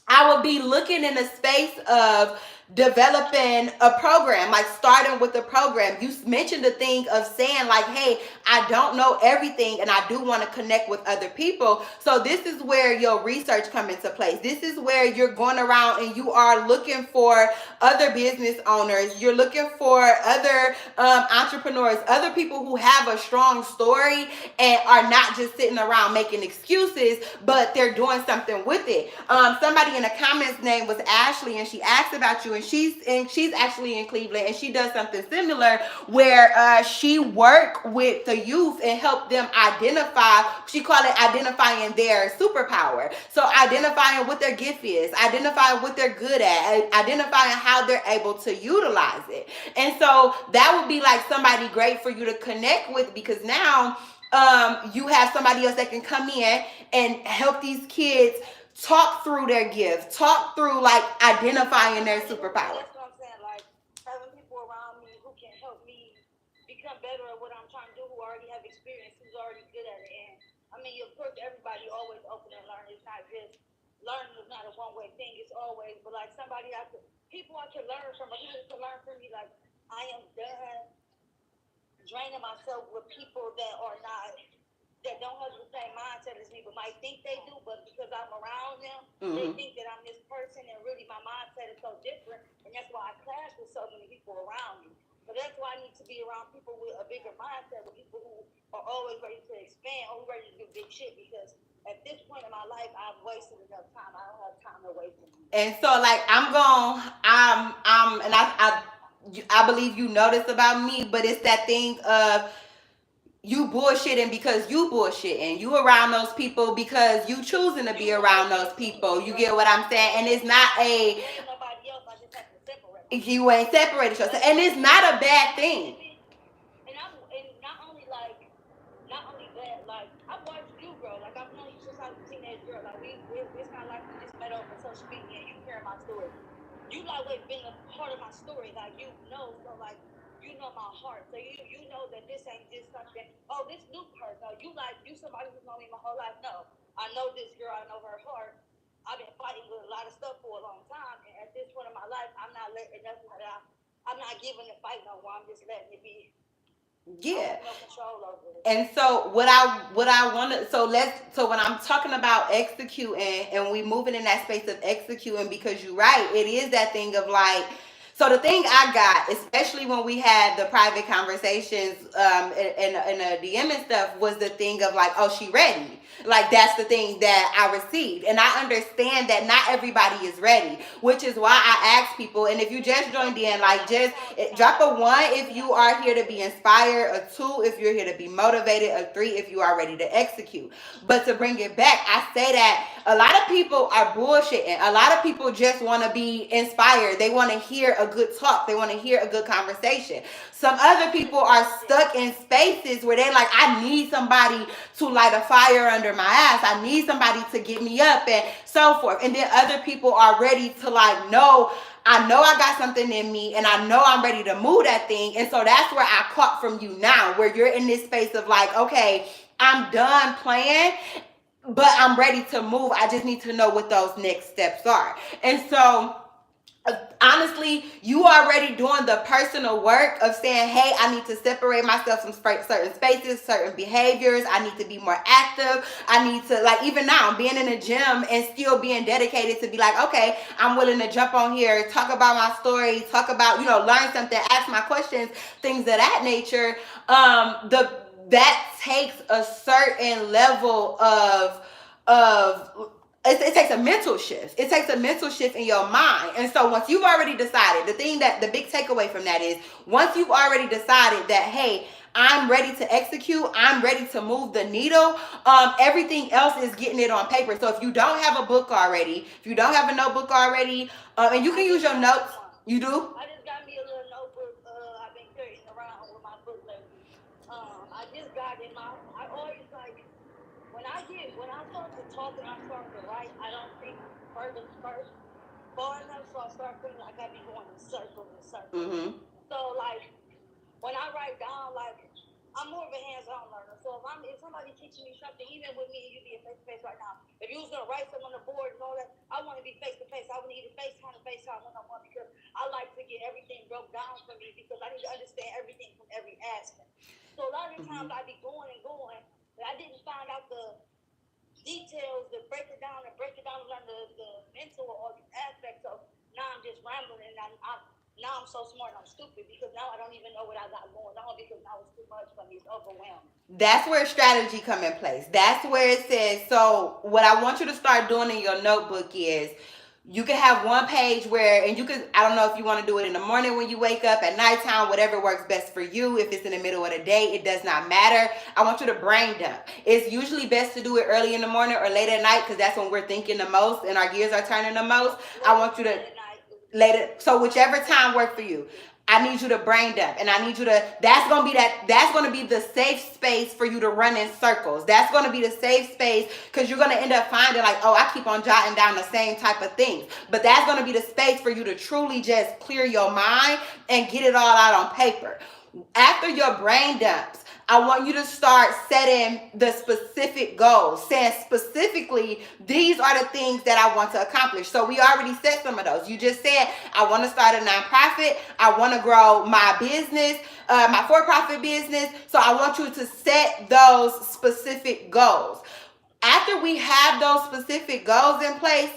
I would be looking in the space of developing a program, like starting with a program. You mentioned the thing of saying like, hey, I don't know everything and I do want to connect with other people. So this is where your research comes into place. This is where you're going around and you are looking for other business owners. You're looking for other entrepreneurs, other people who have a strong story and are not just sitting around making excuses, but they're doing something with it. Somebody in the comments name was Ashley, and she asked about you, and she's actually in Cleveland, and she does something similar where she work with the youth and help them identify. She call it identifying their superpower. So identifying what their gift is, identifying what they're good at, identifying how they're able to utilize it. And so that would be like somebody great for you to connect with, because now you have somebody else that can come in and help these kids talk through their gift, talk through like identifying their superpower. That's what I'm saying. Like having people around me who can help me become better at what I'm trying to do, who already have experience, who's already good at it. And I mean, of course, everybody always open and learn. It's not just learning is not a one-way thing. It's always, but like somebody people I can learn from, or people can learn from me. Like I am done draining myself with people that don't have the same mindset as me, but might think they do, but because I'm around them, they think that I'm this person, and really my mindset is so different, and that's why I clash with so many people around me. So that's why I need to be around people with a bigger mindset, with people who are always ready to expand, or ready to do big shit, because at this point in my life, I've wasted enough time. I don't have time to waste anymore. And so like I believe you know this about me, but it's that thing of you bullshitting because you bullshitting. You around those people because you choosing to be around those people. You get what I'm saying? And it's not Nobody else, I just have to separate myself. you ain't separated yourself, and it's not a bad thing. And not only that, like I've watched you grow. Like I've known you since I was a teenage girl. Like it's not like we just met over social media and you hear my story. You like always been a part of my story. Like you know, so like you know my heart. So you know that this ain't just something. Oh, this new person. No, you somebody who's known me my whole life. No, I know this girl. I know her heart. I've been fighting with a lot of stuff for a long time, and at this point in my life, I'm not letting nothing that I'm not giving the fight no more. I'm just letting it be. Yeah. No control over it. And so what I want to so when I'm talking about executing and we moving in that space of executing, because you're right, it is that thing of like, so the thing I got, especially when we had the private conversations in a DM and stuff, was the thing of like, oh, she ready. Like that's the thing that I received. And I understand that not everybody is ready, which is why I ask people, and if you just joined in, like just drop a 1 if you are here to be inspired, a 2 if you're here to be motivated, a 3 if you are ready to execute. But to bring it back, I say that a lot of people are bullshitting. A lot of people just want to be inspired. They want to hear a good talk. They want to hear a good conversation. Some other people are stuck in spaces where they're like, I need somebody to light a fire under my ass. I need somebody to get me up and so forth. And then other people are ready to like, no, I know I got something in me and I know I'm ready to move that thing. And so that's where I caught from you now, where you're in this space of like, okay, I'm done playing, but I'm ready to move. I just need to know what those next steps are. And so honestly, you already doing the personal work of saying, hey, I need to separate myself from certain spaces, certain behaviors. I need to be more active. I need to, like, even now, being in the gym and still being dedicated to be like, okay, I'm willing to jump on here, talk about my story, talk about, learn something, ask my questions, things of that nature. That takes a certain level of it takes a mental shift. It takes a mental shift in your mind. And so once you've already decided, the big takeaway from that is, once you've already decided that, hey, I'm ready to execute, I'm ready to move the needle, everything else is getting it on paper. So if you don't have a book already, if you don't have a notebook already, and you can use your notes, you do? I just got me a little notebook. I've been carrying around with my book lately. I just got in I always like, when I start to talk and I start to write, I don't think far enough, so I start feeling like I be going in circles and circles. Mm-hmm. So like when I write down, like I'm more of a hands-on learner. So if somebody teaching me something, even with me and you being face-to-face right now, if you was gonna write something on the board and all that, I want to be face-to-face. I would need to FaceTime one-on-one because I like to get everything broke down for me because I need to understand everything from every aspect. So a lot of the times I be going and going, but I didn't find out the details to break it down and learn the mental or the aspects of. Now I'm just rambling and now I'm so smart and I'm stupid because now I don't even know what I got going on because now it's too much for me. It's overwhelming. That's where strategy come in place. That's where it says, so what I want you to start doing in your notebook is you can have one page where, and you could, I don't know if you want to do it in the morning when you wake up, at nighttime, whatever works best for you. If it's in the middle of the day, it does not matter. I want you to brain dump. It's usually best to do it early in the morning or late at night because that's when we're thinking the most and our gears are turning the most. I want you to later, so whichever time works for you. I need you to brain dump, and I need you to, that's going to be the safe space for you to run in circles. That's going to be the safe space because you're going to end up finding like, oh, I keep on jotting down the same type of things. But that's going to be the space for you to truly just clear your mind and get it all out on paper. After your brain dumps, I want you to start setting the specific goals, saying specifically, these are the things that I want to accomplish. So we already set some of those. You just said, I want to start a nonprofit. I want to grow my business, my for-profit business. So I want you to set those specific goals. After we have those specific goals in place,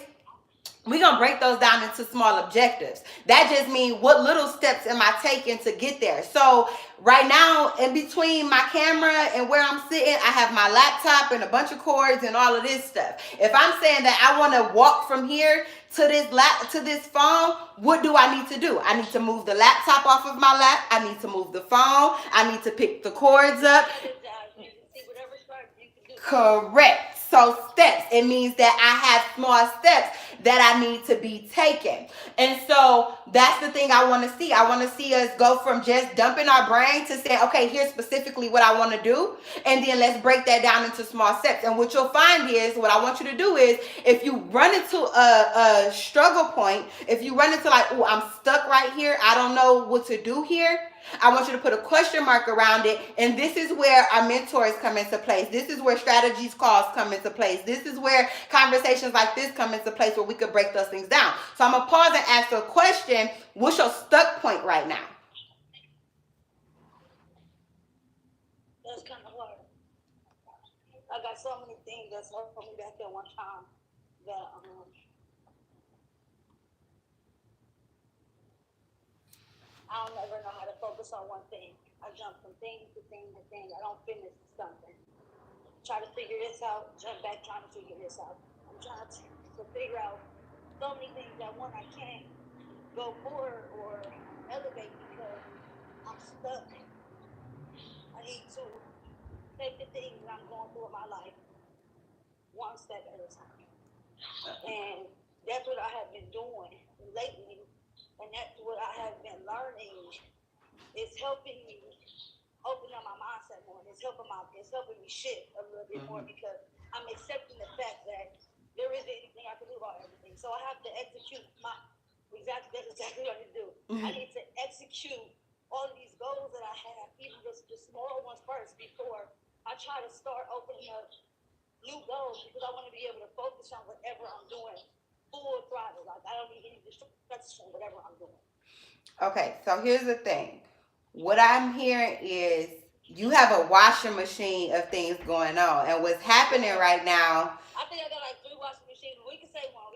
we're going to break those down into small objectives. That just means what little steps am I taking to get there? So right now, in between my camera and where I'm sitting, I have my laptop and a bunch of cords and all of this stuff. If I'm saying that I want to walk from here to this phone, what do I need to do? I need to move the laptop off of my lap. I need to move the phone. I need to pick the cords up. Correct. So steps, it means that I have small steps that I need to be taken. And so that's the thing I want to see. I want to see us go from just dumping our brain to saying, okay, here's specifically what I want to do. And then let's break that down into small steps. And what you'll find is, what I want you to do is, if you run into a struggle point, if you run into like, oh, I'm stuck right here, I don't know what to do here, I want you to put a question mark around it. And this is where our mentors come into place. This is where strategies calls come into place. This is where conversations like this come into place where we could break those things down. So I'm going to pause and ask a question. What's your stuck point right now? That's kind of hard. I got so many things that's holding me back at one time that I don't ever know how to focus on one thing. I jump from thing to thing to thing. I don't finish something. Try to figure this out, jump back, trying to figure this out. I'm trying to figure out so many things that one I can't go forward or elevate because I'm stuck. I need to take the things that I'm going through in my life one step at a time. And that's what I have been doing lately. And that's what I have been learning. It's helping me open up my mindset more. It's helping me shift a little bit more because I'm accepting the fact that there isn't anything I can do about everything. So I have to execute that's exactly what I need to do. I need to execute all of these goals that I have, even the small ones first, before I try to start opening up new goals, because I want to be able to focus on whatever I'm doing full throttle. Like, I don't need any distraction, whatever I'm doing. Okay, so here's the thing. What I'm hearing is you have a washing machine of things going on. And what's happening right now... I think I got like 3 washing machines, but we can say one.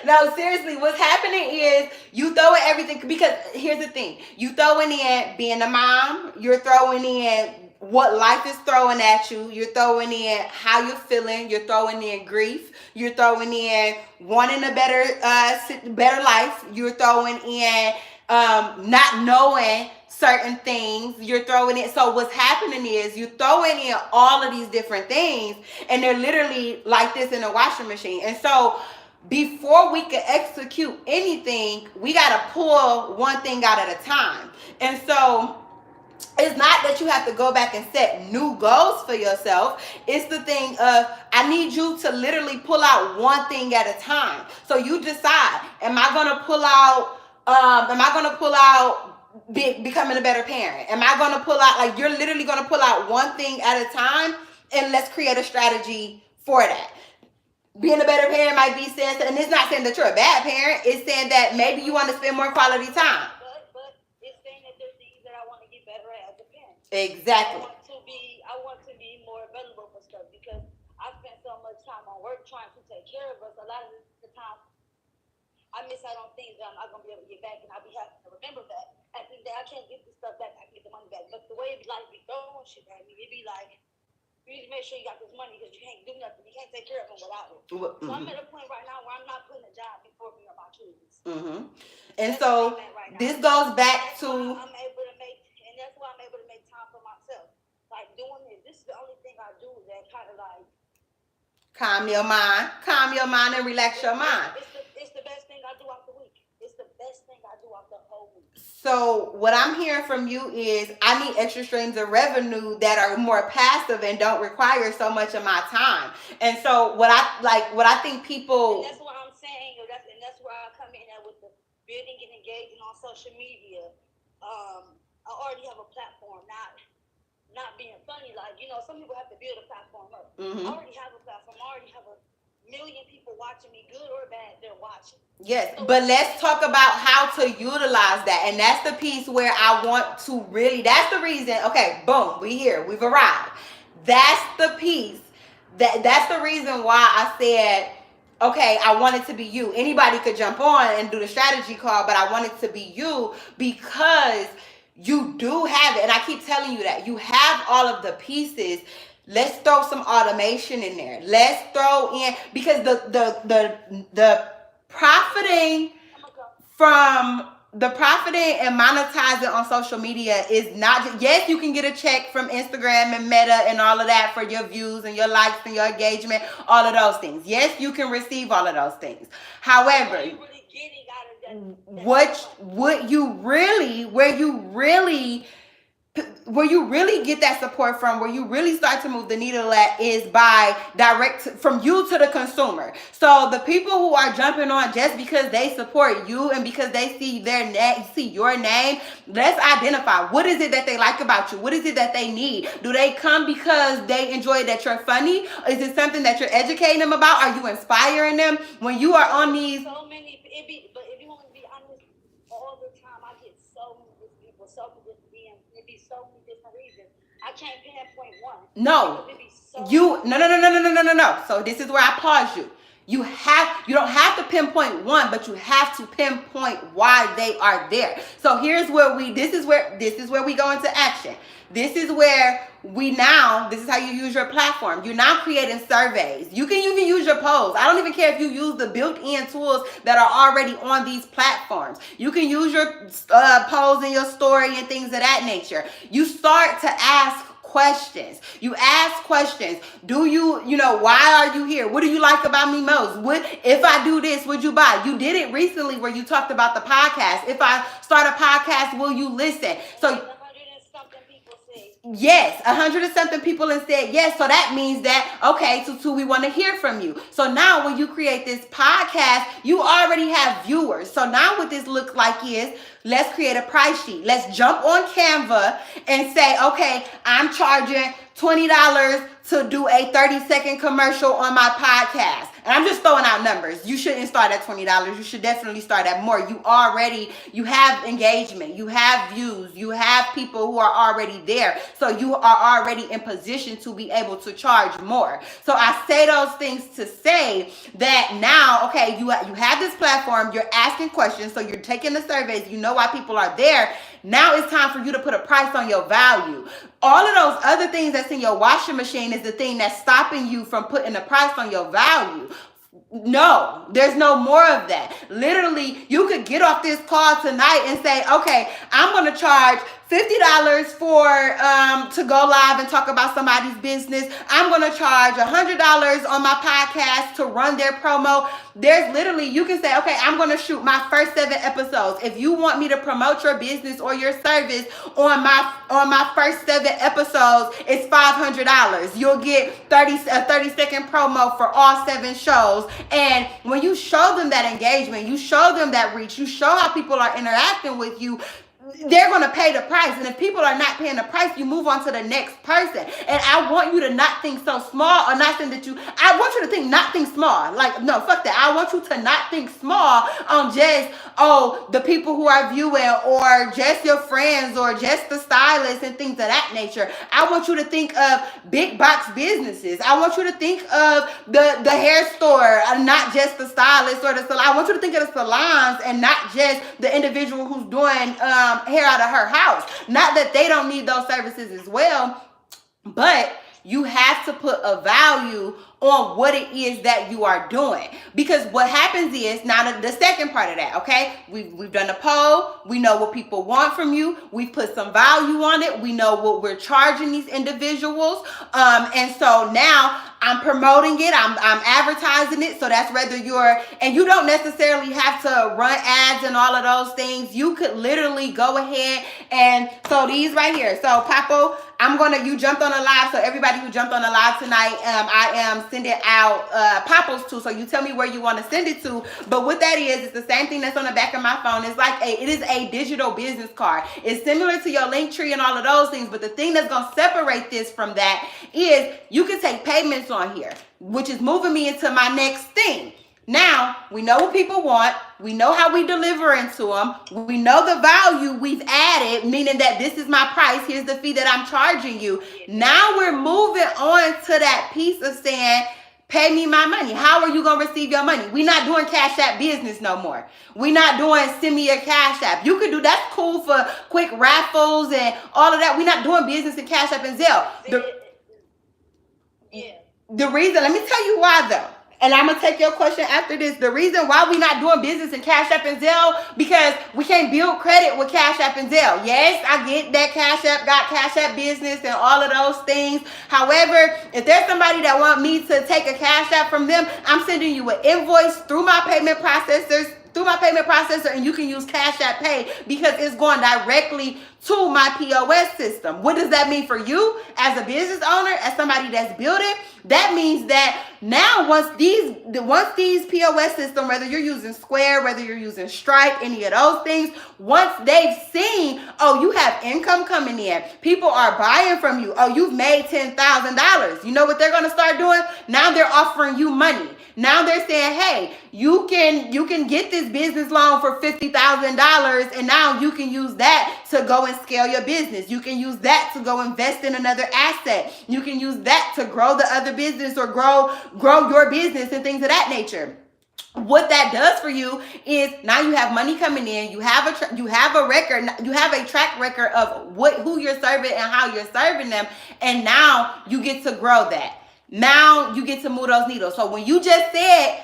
No, seriously, what's happening is you throw in everything, because here's the thing. You throwing in being a mom, you're throwing in what life is throwing at you. You're throwing in how you're feeling. You're throwing in grief. You're throwing in wanting a better life. You're throwing in not knowing certain things. You're throwing in. So what's happening is you're throwing in all of these different things, and they're literally like this in a washing machine. And so before we can execute anything, we got to pull one thing out at a time. And so it's not that you have to go back and set new goals for yourself. It's the thing of, I need you to literally pull out one thing at a time. So you decide, am I going to pull out becoming a better parent? Am I going to pull out, like, you're literally going to pull out one thing at a time, and let's create a strategy for that. Being a better parent might be saying, and it's not saying that you're a bad parent, it's saying that maybe you want to spend more quality time. But it's saying that there's things that I want to get better at as a parent. Exactly. I want to be more available for stuff because I spend so much time on work trying to take care of us. A lot of the time, I miss out on things that I'm not gonna be able to get back, and I'll be having to remember that. At the end of the day, I can't get this stuff back. I can get the money back. But the way life be throwing shit at me, it be like, you need to make sure you got this money because you can't do nothing. You can't take care of them without it. Mm-hmm. So I'm at a point right now where I'm not putting a job before me or my kids. Mm-hmm. And so this goes back to. I'm able to make, and that's why I'm able to make time for myself. Like doing this. This is the only thing I do that kind of like calm your mind, and relax your mind. It's the best thing I do out the week. It's the best thing I do out the whole week. So what I'm hearing from you is I need extra streams of revenue that are more passive and don't require so much of my time. And so what I think people. And that's what I'm saying, and that's where I come in at with the building and engaging on social media. I already have a platform, not being funny. Like, you know, some people have to build a platform up. Mm-hmm. I already have a platform. I already have a million people watching me, good or bad, they're watching. Yes, but let's talk about how to utilize that. And that's the piece where I want to really, that's the reason, okay, boom, we've arrived. That's the piece, that's the reason why I said, okay, I want it to be you. Anybody could jump on and do the strategy call, but I want it to be you because you do have it. And I keep telling you that. You have all of the pieces. Let's throw some automation in there. Let's throw in, because the profiting and monetizing on social media is not just, yes, you can get a check from Instagram and Meta and all of that for your views and your likes and your engagement, all of those things. Yes, you can receive all of those things. However, where you really get that support from, where you really start to move the needle at, is by direct from you to the consumer. So the people who are jumping on just because they support you and because they see your name, let's identify what is it that they like about you. What is it that they need? Do they come because they enjoy that you're funny? Is it something that you're educating them about? Are you inspiring them? When you are on these, so many, but if you want to be honest, all the time I get so many different people, so many different DMs. It be so many different reasons. I can't pinpoint one. No. So this is where I pause you. You don't have to pinpoint one, but you have to pinpoint why they are there. So this is where we go into action. This is how you use your platform. You're now creating surveys. You can even use your polls. I don't even care if you use the built-in tools that are already on these platforms. You can use your polls in your story and things of that nature. You start to ask questions. You ask questions. Why are you here? What do you like about me most? What if I do this, would you buy? You did it recently where you talked about the podcast. If I start a podcast, will you listen? So yes, 100 and something people have said yes. So that means that, okay, Tutu, we want to hear from you. So now when you create this podcast, you already have viewers. So now what this looks like is, let's create a price sheet. Let's jump on Canva and say, okay, I'm charging $20 to do a 30-second commercial on my podcast. And I'm just throwing out numbers. You shouldn't start at $20. You should definitely start at more. You have engagement. You have views. You have people who are already there. So you are already in position to be able to charge more. So I say those things to say that now, okay, you have this platform. You're asking questions. So you're taking the surveys. You know why people are there. Now it's time for you to put a price on your value. All of those other things that's in your washing machine is the thing that's stopping you from putting a price on your value. No, there's no more of that. Literally, you could get off this call tonight and say, okay, I'm going to charge $50 for to go live and talk about somebody's business. I'm going to charge $100 on my podcast to run their promo. There's literally, you can say, okay, I'm going to shoot my first 7 episodes. If you want me to promote your business or your service on my first 7 episodes, it's $500. You'll get a 30-second promo for all 7 shows. And when you show them that engagement, you show them that reach, you show how people are interacting with you, they're going to pay the price. And if people are not paying the price, you move on to the next person. And I want you to not think so small, or not think that I want you to not think small. Like, no, fuck that. I want you to not think small on just, the people who are viewing, or just your friends, or just the stylists and things of that nature. I want you to think of big box businesses. I want you to think of the hair store, not just the stylist or the salon. I want you to think of the salons and not just the individual who's doing hair out of her house. Not that they don't need those services as well, but you have to put a value on what it is that you are doing. Because what happens is, now the second part of that, okay? We've done a poll. We know what people want from you. We've put some value on it. We know what we're charging these individuals. And so now I'm promoting it. I'm advertising it. So that's whether and you don't necessarily have to run ads and all of those things. You could literally go ahead and, so these right here. So Papo, you jumped on a live. So everybody who jumped on a live tonight, I am sending out Papos to. So you tell me where you want to send it to. But what that is, it's the same thing that's on the back of my phone. It's like it is a digital business card. It's similar to your Linktree and all of those things. But the thing that's going to separate this from that is you can take payments on here, which is moving me into my next thing. Now, we know what people want. We know how we deliver into them. We know the value we've added, meaning that this is my price. Here's the fee that I'm charging you. Now we're moving on to that piece of saying, pay me my money. How are you going to receive your money? We're not doing Cash App business no more. We're not doing send me a Cash App. You could do, that's cool for quick raffles and all of that. We're not doing business in Cash App and Zelle. The reason, let me tell you why though. And I'm going to take your question after this. The reason why we're not doing business in Cash App and Zelle, because we can't build credit with Cash App and Zelle. Yes, I get that Cash App got Cash App business and all of those things. However, if there's somebody that want me to take a Cash App from them, I'm sending you an invoice through my payment processor, and you can use Cash App Pay because it's going directly to my POS system. What does that mean for you as a business owner, as somebody that's building? That means that now once these POS system, whether you're using Square, whether you're using Stripe, any of those things, once they've seen, you have income coming in, people are buying from you, you've made $10,000. You know what they're going to start doing? Now they're offering you money. Now they're saying, hey, you can get this business loan for $50,000, and now you can use that to go and scale your business. You can use that to go invest in another asset. You can use that to grow the other business or grow your business and things of that nature. What that does for you is now you have money coming in. You have a record. You have a track record of who you're serving and how you're serving them, and now you get to grow that. Now you get to move those needles. So when you just said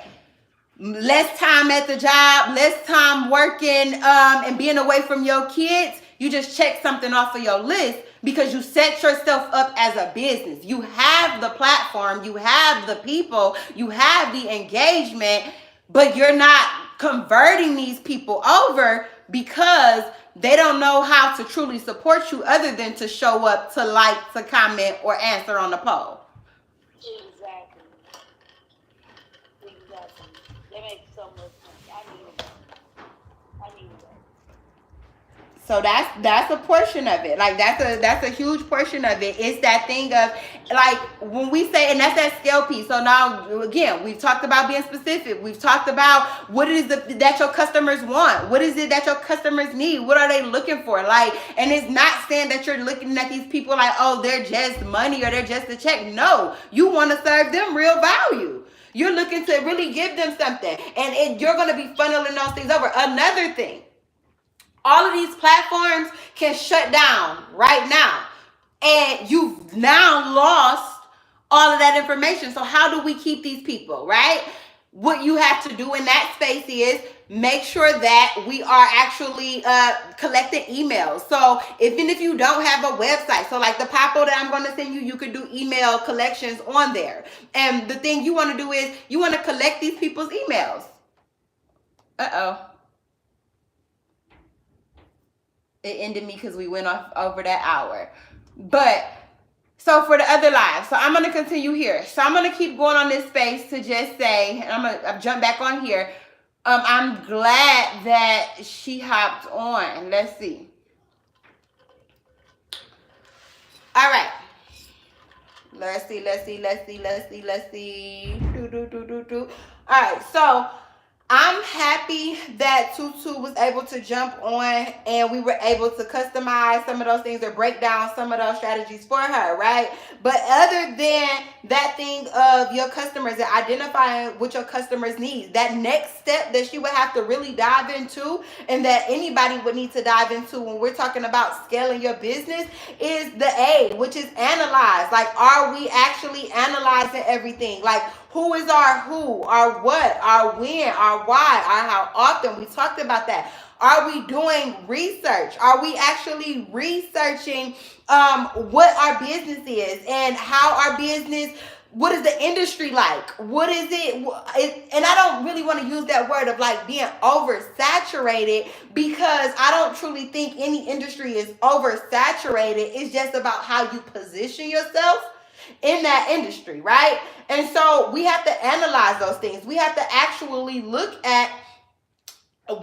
less time at the job, less time working, and being away from your kids, you just check something off of your list because you set yourself up as a business. You have the platform, you have the people, you have the engagement, but you're not converting these people over because they don't know how to truly support you other than to show up, to like, to comment, or answer on the poll. Exactly. That makes so much sense. I need that. So that's a portion of it. Like that's a huge portion of it. It's that thing of like when we say, and that's that scale piece. So now again, we've talked about being specific. We've talked about what it is that your customers want. What is it that your customers need? What are they looking for? Like, and it's not saying that you're looking at these people like, they're just money or they're just a check. No, you want to serve them real value. You're looking to really give them something, and you're going to be funneling those things over. Another thing. All of these platforms can shut down right now. And you've now lost all of that information. So how do we keep these people, right? What you have to do in that space is make sure that we are actually collecting emails. So even if you don't have a website, so like the Papo that I'm going to send you, you could do email collections on there. And the thing you want to do is you want to collect these people's emails. It ended me because we went off over that hour. But so for the other live, so I'm going to continue here. So I'm going to keep going on this space to just say, and I'm going to jump back on here. I'm glad that she hopped on. Let's see. All right. Let's see. Do. All right, so I'm happy that Tutu was able to jump on and we were able to customize some of those things or break down some of those strategies for her, right? But other than that thing of your customers and identifying what your customers need, that next step that she would have to really dive into and that anybody would need to dive into when we're talking about scaling your business is the A, which is analyze. Like, are we actually analyzing everything? Like, who is our who, our what, our when, our why, our how often? We talked about that. Are we doing research? Are we actually researching what our business is and how our business, what is the industry like? What is it? And I don't really want to use that word of like being oversaturated, because I don't truly think any industry is oversaturated. It's just about how you position yourself in that industry, right? And so we have to analyze those things. We have to actually look at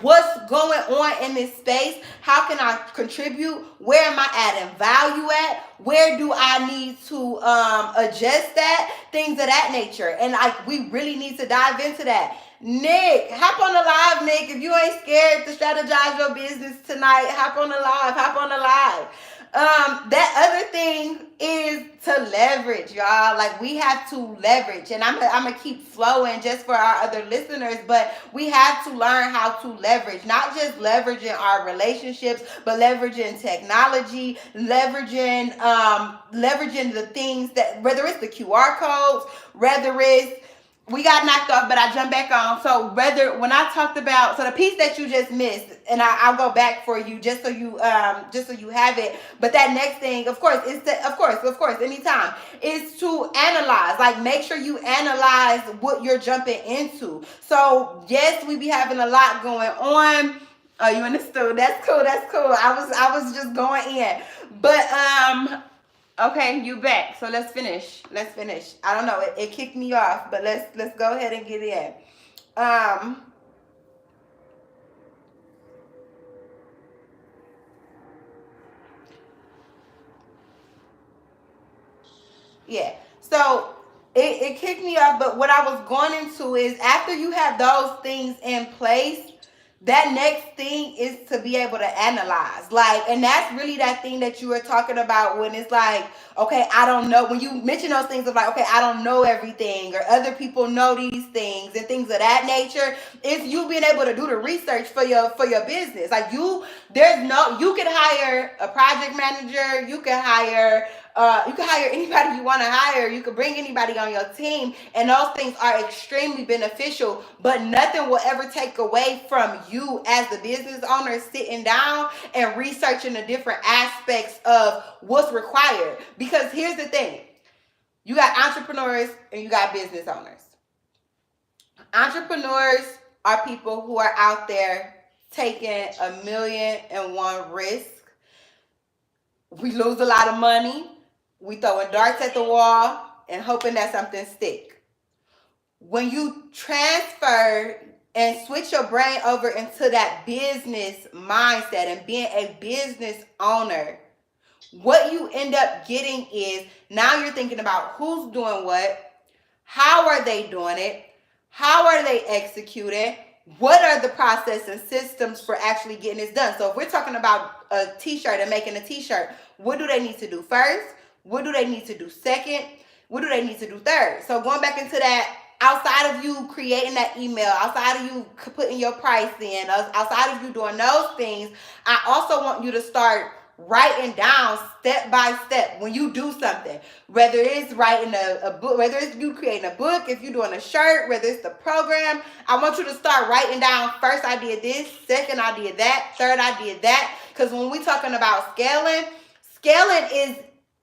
what's going on in this space. How can I contribute? Where am I adding value at? Where do I need to adjust that? Things of that nature. And we really need to dive into that. Nick, hop on the live, Nick. If you ain't scared to strategize your business tonight, hop on the live. That other thing is to leverage, y'all. Like, we have to leverage, and I'm gonna keep flowing just for our other listeners, but we have to learn how to leverage, not just leveraging our relationships, but leveraging technology, leveraging the things that, whether it's the QR codes, whether it's, we got knocked off, but I jumped back on. So when I talked about, so the piece that you just missed, and I'll go back for you just so you have it. But that next thing, of course, is to, of course, anytime, is to analyze. Like, make sure you analyze what you're jumping into. So yes, we be having a lot going on. Oh, you in the stool? That's cool. I was just going in, but okay, you back. So let's finish. I don't know. It kicked me off, but let's go ahead and get in. Yeah. So it kicked me off, but what I was going into is, after you have those things in place, that next thing is to be able to analyze. Like, and that's really that thing that you were talking about when it's like, okay, I don't know. When you mention those things of like, okay, I don't know everything, or other people know these things and things of that nature, it's you being able to do the research for your business. Like, you can hire a project manager, you can hire anybody you want to hire. You can bring anybody on your team, and those things are extremely beneficial, but nothing will ever take away from you as the business owner sitting down and researching the different aspects of what's required. Because here's the thing. You got entrepreneurs and you got business owners. Entrepreneurs are people who are out there taking 1,000,001 risk. We lose a lot of money. We throwing darts at the wall and hoping that something stick. When you transfer and switch your brain over into that business mindset and being a business owner, what you end up getting is, now you're thinking about who's doing what, how are they doing it, how are they executing, what are the process and systems for actually getting this done. So if we're talking about a t-shirt and making a t-shirt, what do they need to do first? What do they need to do second? What do they need to do third? So going back into that, outside of you creating that email, outside of you putting your price in, outside of you doing those things, I also want you to start writing down step by step when you do something. Whether it's writing a book, whether it's you creating a book, if you're doing a shirt, whether it's the program, I want you to start writing down, first I did this, second I did that, third I did that. Because when we're talking about scaling is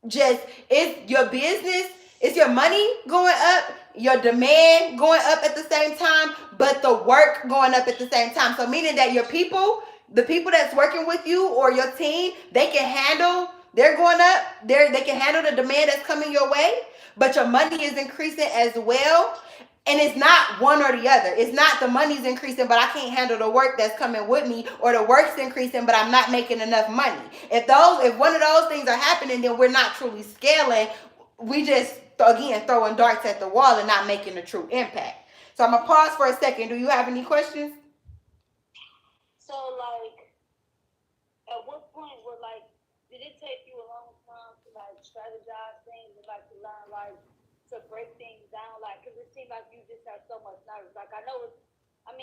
just, it's your business, it's your money going up, your demand going up at the same time, but the work going up at the same time. So meaning that your people, the people that's working with you or your team, they can handle, they're going up, they can handle the demand that's coming your way, but your money is increasing as well. And it's not one or the other. It's not the money's increasing, but I can't handle the work that's coming with me, or the work's increasing, but I'm not making enough money. If one of those things are happening, then we're not truly scaling. We just, again, throwing darts at the wall and not making a true impact. So I'm gonna pause for a second. Do you have any questions? So, like, at what point did it take you a long time to, like, strategize things and, like, to learn, like, to break things down? Like, because it seems like you just have so much knowledge. Like, I know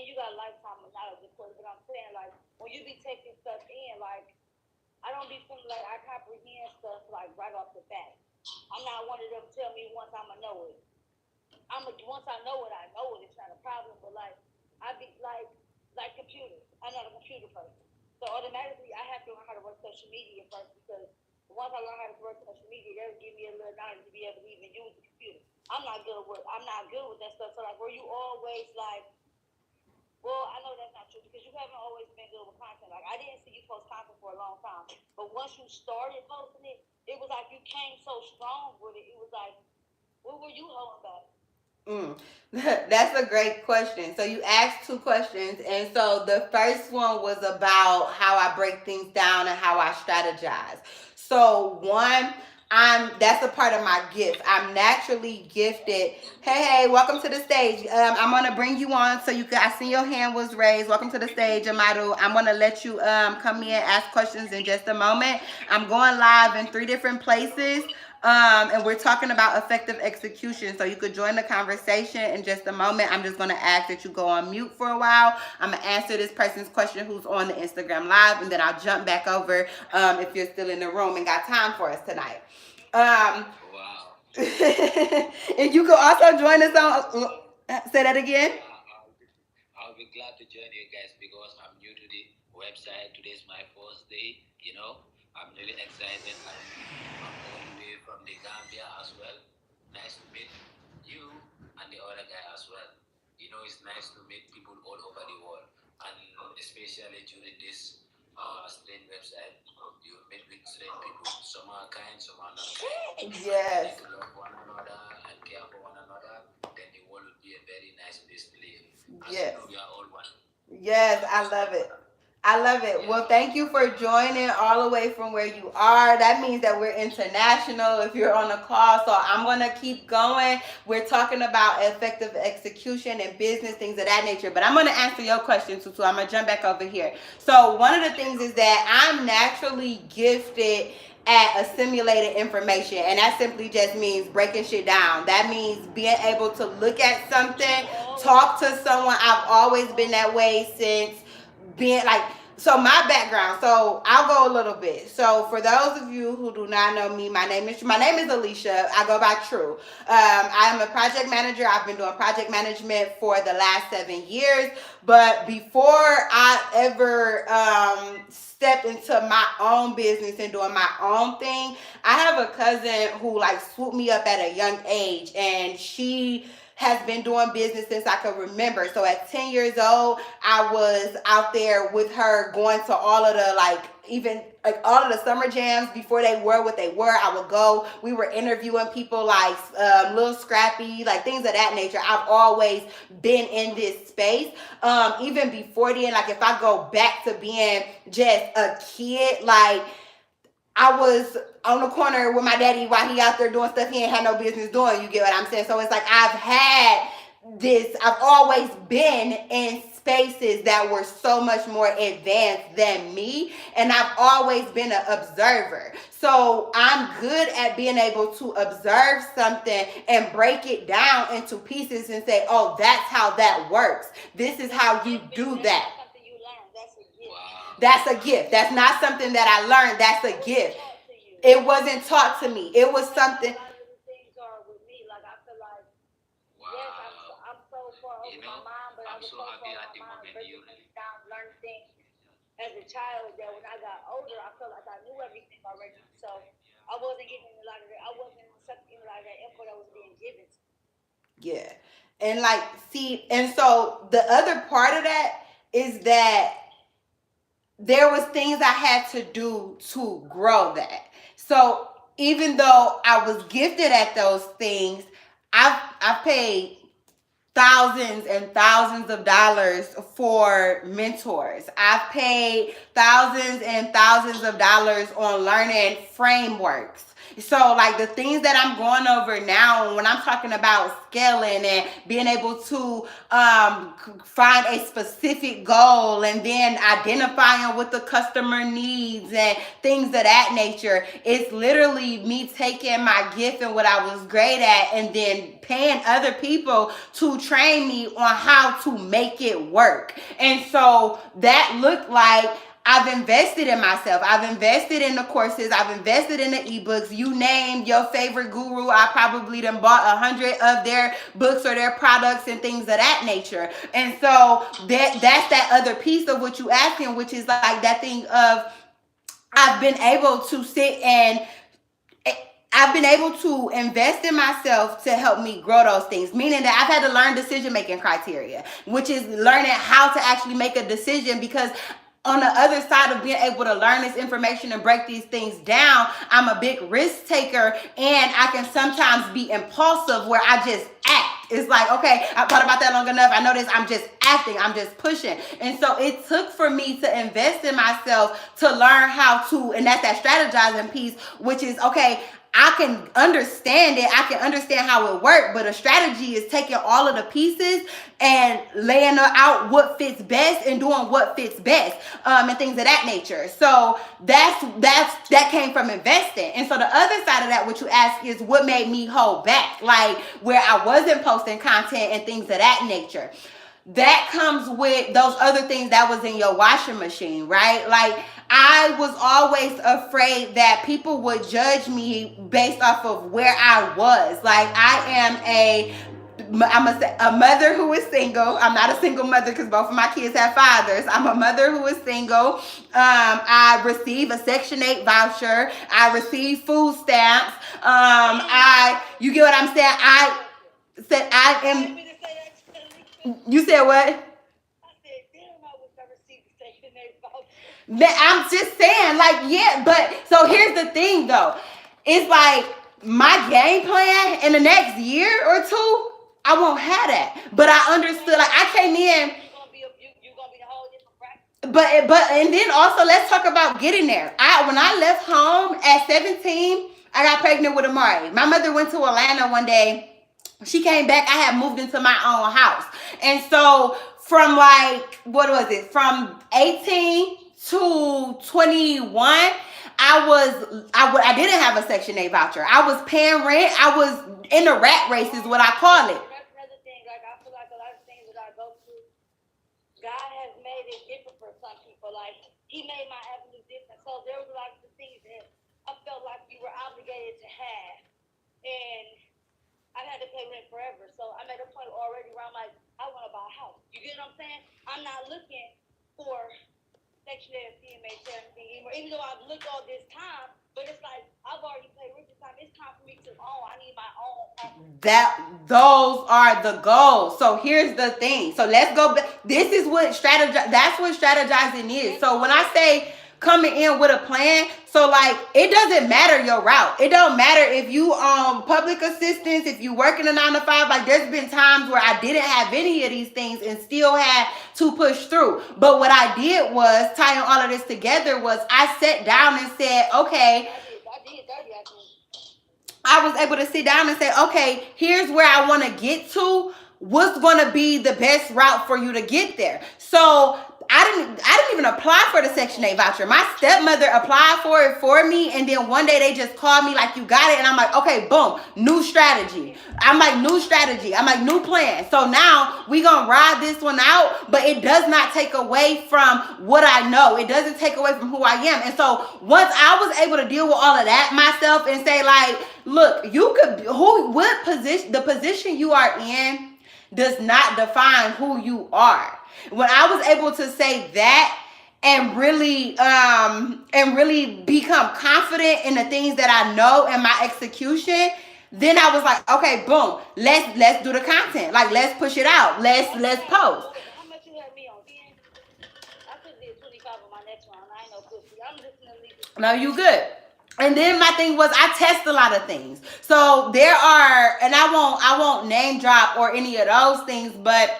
you got a lifetime of knowledge, of course, but I'm saying, like, when you be taking stuff in, like, I don't be feeling like I comprehend stuff, like, right off the bat. I'm not one of them tell me once I'ma know it. Once I know it, it's not a problem. But, like, I be like computers. I'm not a computer person. So automatically I have to learn how to work social media first, because once I learn how to work social media, that'll give me a little knowledge to be able to even use the computer. I'm not good with that stuff. So, like, were you always like, well, I know that's not true, because you haven't always been good with content. Like, I didn't see you post content for a long time, but once you started posting it, it was like you came so strong with it. It was like, what were you holding back? That's a great question. So you asked two questions, and so the first one was about how I break things down and how I strategize. So one, that's a part of my gift. I'm naturally gifted. Hey, welcome to the stage. I'm gonna bring you on so you can. I see your hand was raised. Welcome to the stage, Amadu. I'm gonna let you come in, ask questions in just a moment. I'm going live in 3 different places. And we're talking about effective execution. So you could join the conversation in just a moment. I'm just going to ask that you go on mute for a while. I'm going to answer this person's question who's on the Instagram live, and then I'll jump back over if you're still in the room and got time for us tonight. Wow. And you could also join us on, say that again. I'll be glad to join you guys, because I'm new to the website. Today's my first day, I'm really excited. I'm all the way from the Gambia as well. Nice to meet you and the other guy as well. It's nice to meet people all over the world, and especially during this strange website. You meet with strange people. Some are kind, some are not kind. Yes. To love one another and care for one another, then the world will be a very nice place to live. Yes. We are all one. Yes, I love it. I love it. Well, thank you for joining all the way from where you are. That means that we're international if you're on the call. So I'm going to keep going. We're talking about effective execution and business, things of that nature. But I'm going to answer your question, Tutu. I'm going to jump back over here. So one of the things is that I'm naturally gifted at assimilated information, and that simply just means breaking shit down. That means being able to look at something, talk to someone. I've always been that way since being like, so my background, so I'll go a little bit. So for those of you who do not know me, my name is Alicia. I go by True. I am a project manager. I've been doing project management for the last 7 years. But before I ever stepped into my own business and doing my own thing, I have a cousin who like swooped me up at a young age, and she has been doing business since I could remember. So at 10 years old, I was out there with her going to all of the even all of the summer jams before they were what they were. I would go. We were interviewing people like Lil Scrappy, like things of that nature. I've always been in this space. Even before then, like if I go back to being just a kid, like I was on the corner with my daddy while he out there doing stuff he ain't had no business doing. You get what I'm saying? So it's like I've always been in spaces that were so much more advanced than me, and I've always been an observer. So I'm good at being able to observe something and break it down into pieces and say, oh, that's how that works. This is how you do that. That's a gift. That's not something that I learned. That's a gift. It wasn't taught to me. It was something. Things are with me. Like I feel like, yes, I'm so far over my mom, but I was so far over my mom, breaking things down, learning things as a child that when I got older, I felt like I knew everything already. So I wasn't getting a lot of that. I wasn't accepting a lot of that info that was being given. Yeah. And and so the other part of that is that there was things I had to do to grow that. So even though I was gifted at those things, I've paid thousands and thousands of dollars for mentors. I've paid thousands and thousands of dollars on learning frameworks. So like the things that I'm going over now, when I'm talking about scaling and being able to find a specific goal and then identifying what the customer needs and things of that nature, it's literally me taking my gift and what I was great at and then paying other people to train me on how to make it work. And so that looked like I've invested in myself. I've invested in the courses. I've invested in the ebooks. You name your favorite guru, I probably done bought 100 of their books or their products and things of that nature. And so that's that other piece of what you asking, which is like that thing of I've been able to sit and I've been able to invest in myself to help me grow those things, meaning that I've had to learn decision-making criteria, which is learning how to actually make a decision, because on the other side of being able to learn this information and break these things down, I'm a big risk taker, and I can sometimes be impulsive where I just act. It's like, okay, I thought about that long enough. I know this. I'm just acting. I'm just pushing. And so it took for me to invest in myself to learn how to, and that's that strategizing piece, which is, okay, I can understand it. I can understand how it works, but a strategy is taking all of the pieces and laying out what fits best and doing what fits best, and things of that nature. So that came from investing. And so the other side of that, what you ask, is what made me hold back, like where I wasn't posting content and things of that nature. That comes with those other things that was in your washing machine, right? Like I was always afraid that people would judge me based off of where I was. Like I'm a mother who is single. I'm not a single mother because both of my kids have fathers. I'm a mother who is single. I receive a Section 8 voucher. I receive food stamps. You get what I'm saying? I said I am. You said what? I said, damn, I wish I received the Section 8 voucher. I'm just saying, like, yeah, but so here's the thing though. It's like my game plan in the next year or two, I won't have that. But I understood, like I came in. You're gonna be the whole different practice. But and then also let's talk about getting there. When I left home at 17, I got pregnant with Amari. My mother went to Atlanta one day. She came back. I had moved into my own house. And so from like, what was it? From 18 to 21, I didn't have a Section 8 voucher. I was paying rent. I was in the rat race is what I call it. That's another thing. Like I feel like a lot of things that I go through, God has made it different for some people. Like He made my avenue different. So there was a lot of the things that I felt like you were obligated to have, and I had to pay rent forever. So I'm at a point already where I'm like, I want to buy a house. You get what I'm saying? I'm not looking for Section 8 CMA 17 anymore, even though I've looked all this time. But it's like I've already paid rent this time. It's time for me to own. I need my own home. Those are the goals. So here's the thing. So let's go back. This is what that's what strategizing is. So when I say coming in with a plan, so like it doesn't matter your route. It don't matter if you public assistance, if you work in a 9 to 5. Like there's been times where I didn't have any of these things and still had to push through. But what I did was, tying all of this together, was I sat down and said, okay, I was able to sit down and say, okay, here's where I want to get to. What's going to be the best route for you to get there? So I didn't even apply for the Section 8 voucher. My stepmother applied for it for me, and then one day they just called me like, you got it, and I'm like, okay, boom, new strategy. I'm like, new strategy. I'm like, new plan. So now we gonna ride this one out, but it does not take away from what I know. It doesn't take away from who I am. And so once I was able to deal with all of that myself and say like, look, you could the position you are in does not define who you are. When I was able to say that and really become confident in the things that I know and my execution, then I was like, okay, boom, let's do the content. Like let's push it out. Let's post. How much you had me on? I could do 25 on my next one. I ain't no pussy. I'm listening to leave. No, you good. And then my thing was I test a lot of things. So there are, and I won't name drop or any of those things, but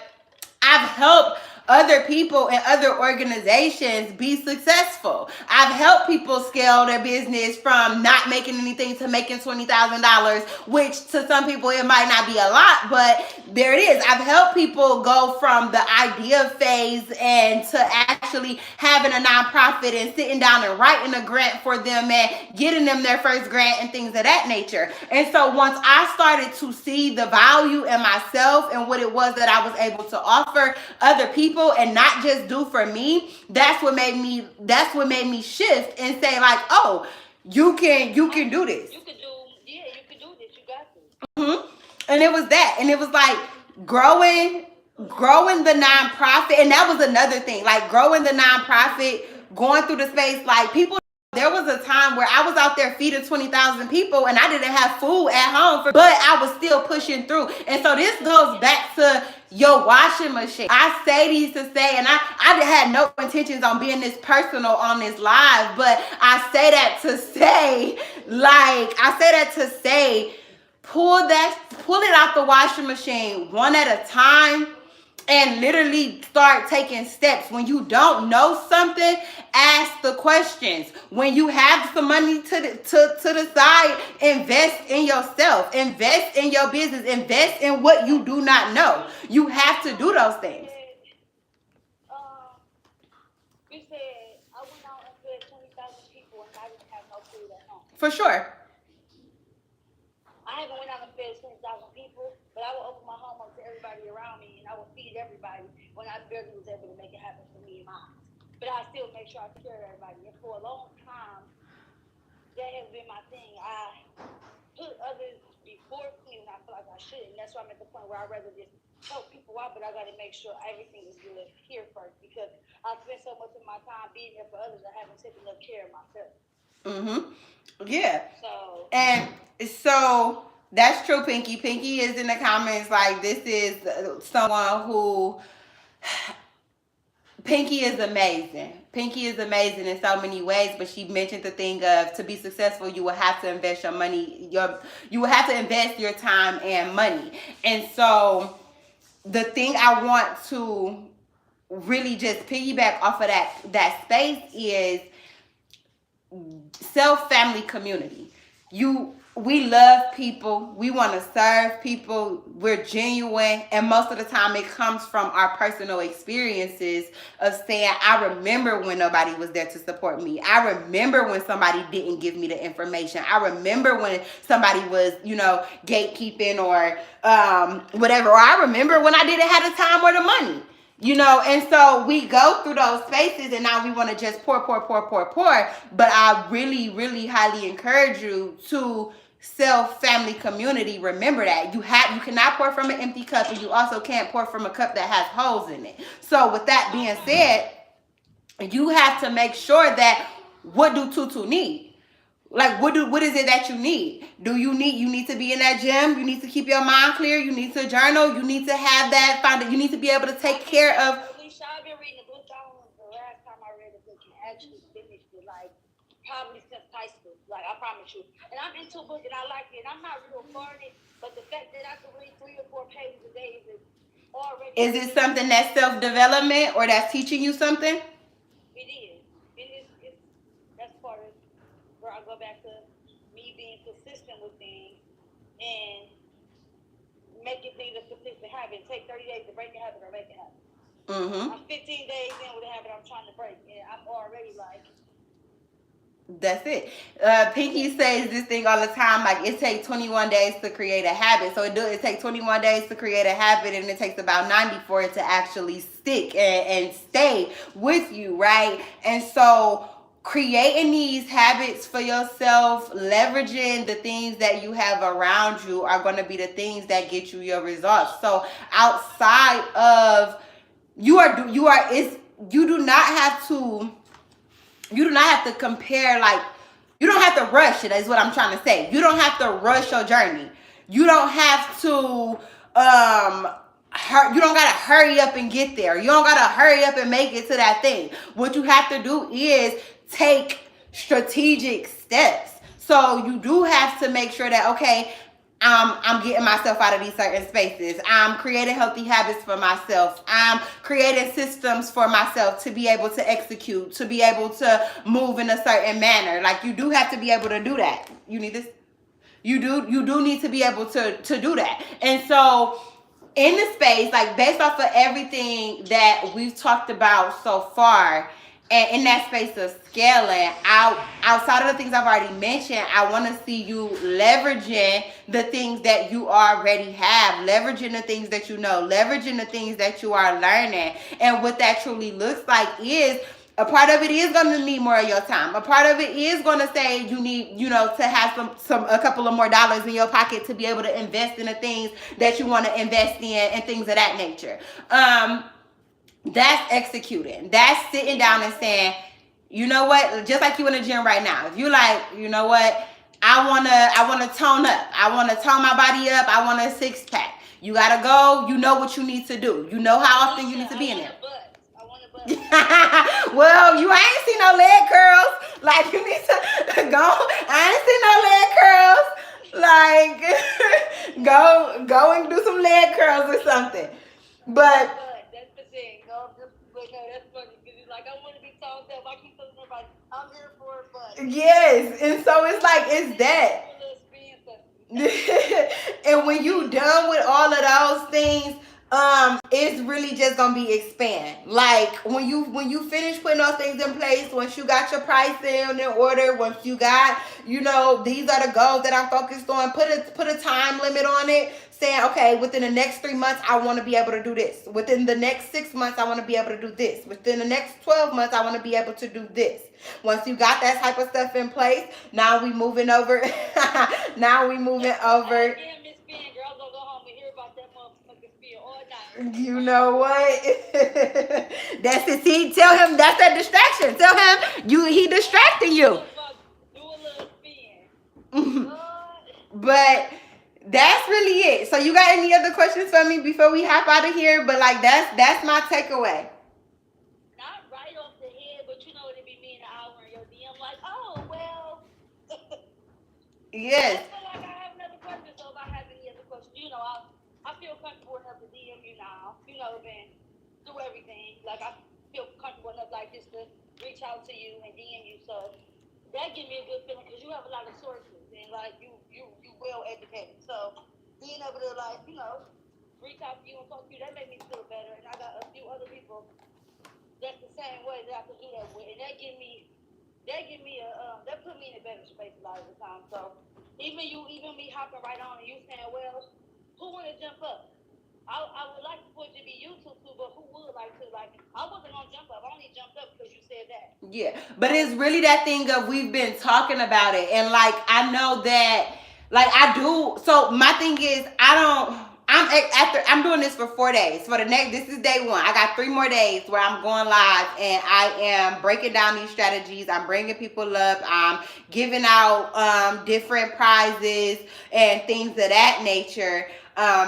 I've helped other people and other organizations be successful. I've helped people scale their business from not making anything to making $20,000, which to some people it might not be a lot, but there it is. I've helped people go from the idea phase and to actually having a nonprofit and sitting down and writing a grant for them and getting them their first grant and things of that nature. And so once I started to see the value in myself and what it was that I was able to offer other people and not just do for me, that's what made me shift and say like, oh, you can do this. You can do this. You got this. Mm-hmm. And it was that. And it was like growing the nonprofit. And that was another thing, like growing the nonprofit, going through the space, like people. There was a time where I was out there feeding 20,000 people and I didn't have food at home, but I was still pushing through. And so this goes back to your washing machine. I say these to say, and I had no intentions on being this personal on this live, but I say that to say, pull it out the washing machine one at a time. And literally start taking steps. When you don't know something, ask the questions. When you have some money to the side, invest in yourself. Invest in your business. Invest in what you do not know. You have to do those things. You said I went out and fed 20,000 people and I didn't have no food at home. For sure. I haven't went out and fed 20,000 people, but I will open my home up to everybody around me and I will feed everybody when I barely was able to make it happen for me and mine. But I still make sure I take care of everybody. And for a long time, that has been my thing. I put others before me when I feel like I should. And that's why I'm at the point where I'd rather just help people out, but I got to make sure everything is good here first because I spend so much of my time being there for others, I haven't taken enough care of myself. Mm-hmm. Yeah. And so that's true, Pinky. Pinky is in the comments like this is someone who Pinky is amazing. Pinky is amazing in so many ways, but she mentioned the thing of to be successful, you will have to invest your money. You will have to invest your time and money. And so the thing I want to really just piggyback off of that space is self-family community. We love people. We want to serve people. We're genuine. And most of the time it comes from our personal experiences of saying, I remember when nobody was there to support me. I remember when somebody didn't give me the information. I remember when somebody was, gatekeeping or whatever. Or I remember when I didn't have the time or the money. And so we go through those spaces and now we want to just pour. But I really, really highly encourage you to self-family community. Remember that you cannot pour from an empty cup, and you also can't pour from a cup that has holes in it. So with that being said, you have to make sure that what do Tutu need? Like, what is it that you need? You need to be in that gym. You need to keep your mind clear. You need to journal. You need to have that you need to be able to take care of. Alicia, I've been reading the book. I don't know the last time I read a book and actually finished it, probably since high school. I promise you. And I'm into a book and I like it. And I'm not real far in it, but the fact that I can read 3 or 4 pages a day is already. Is it something that's self-development or that's teaching you something? It is. That's part of where I go back to me being consistent with things and making things a consistent habit. Take 30 days to break a habit or make it happen. Mm-hmm. I'm 15 days in with a habit I'm trying to break, and I'm already That's it. Pinky says this thing all the time, it takes 21 days to create a habit. So it takes 21 days to create a habit, and it takes about 90 for it to actually stick and stay with you, right? And so creating these habits for yourself, leveraging the things that you have around you are going to be the things that get you your results. So outside of you do not have to compare, you don't have to rush it, is what I'm trying to say. You don't have to rush your journey. You don't have to you don't gotta hurry up and get there. You don't gotta hurry up and make it to that thing. What you have to do is take strategic steps. So you do have to make sure that, okay, I'm getting myself out of these certain spaces. I'm creating healthy habits for myself. I'm creating systems for myself to be able to execute, to be able to move in a certain manner. Like, you do have to be able to do that. You need this? You do need to be able to do that. And so in the space, like based off of everything that we've talked about so far, and in that space of scaling, outside of the things I've already mentioned, I want to see you leveraging the things that you already have, leveraging the things that you know, leveraging the things that you are learning. And what that truly looks like is, a part of it is going to need more of your time. A part of it is going to say you need, to have a couple of more dollars in your pocket to be able to invest in the things that you want to invest in and things of that nature. That's executing. That's sitting down and saying, you know what? Just like you in the gym right now. If you like, you know what? I wanna tone up. I wanna tone my body up. I want a 6-pack. You gotta go. You know what you need to do. You know how often you need to be in there. Well, you ain't seen no leg curls. Like, you need to go. I ain't seen no leg curls. Like, go and do some leg curls or something. But that's the thing. No, that's funny because it's like I want to be toned up. I keep telling everybody I'm here for it, but yes, and so it's like it's that. And when you done with all of those things, it's really just gonna be expand. Like when you finish putting those things in place, once you got your pricing in order, once you got, these are the goals that I'm focused on, put a time limit on it, saying, okay, within the next 3 months, I want to be able to do this. Within the next 6 months, I want to be able to do this. Within the next 12 months, I want to be able to do this. Once you got that type of stuff in place, now we moving over. You know what? That's it. See, tell him that's that distraction. Tell him he distracting you. But that's really it. So you got any other questions for me before we hop out of here? But like that's my takeaway. Not right off the head, but it'd be me in an hour in your DM like, oh well. Yes. I feel like I have another question, so if I have any other questions, I feel comfortable enough to DM you now. Then do everything. Like I feel comfortable enough like just to reach out to you and DM you. So that gives me a good feeling because you have a lot of sources and like you well educated. So being able to reach out to you and talk to you, that made me feel better. And I got a few other people that's the same way that I could do that with, and that put me in a better space a lot of the time. So even me hopping right on and you saying, well, who want to jump up? I would like for it to be you two, but who would like to? Like, I wasn't gonna jump up. I only jumped up because you said that. Yeah, but it's really that thing of we've been talking about it, and like I know that, like I do. So my thing is, I'm doing this for 4 days. This is day 1. I got 3 more days where I'm going live, and I am breaking down these strategies. I'm bringing people up. I'm giving out different prizes and things of that nature.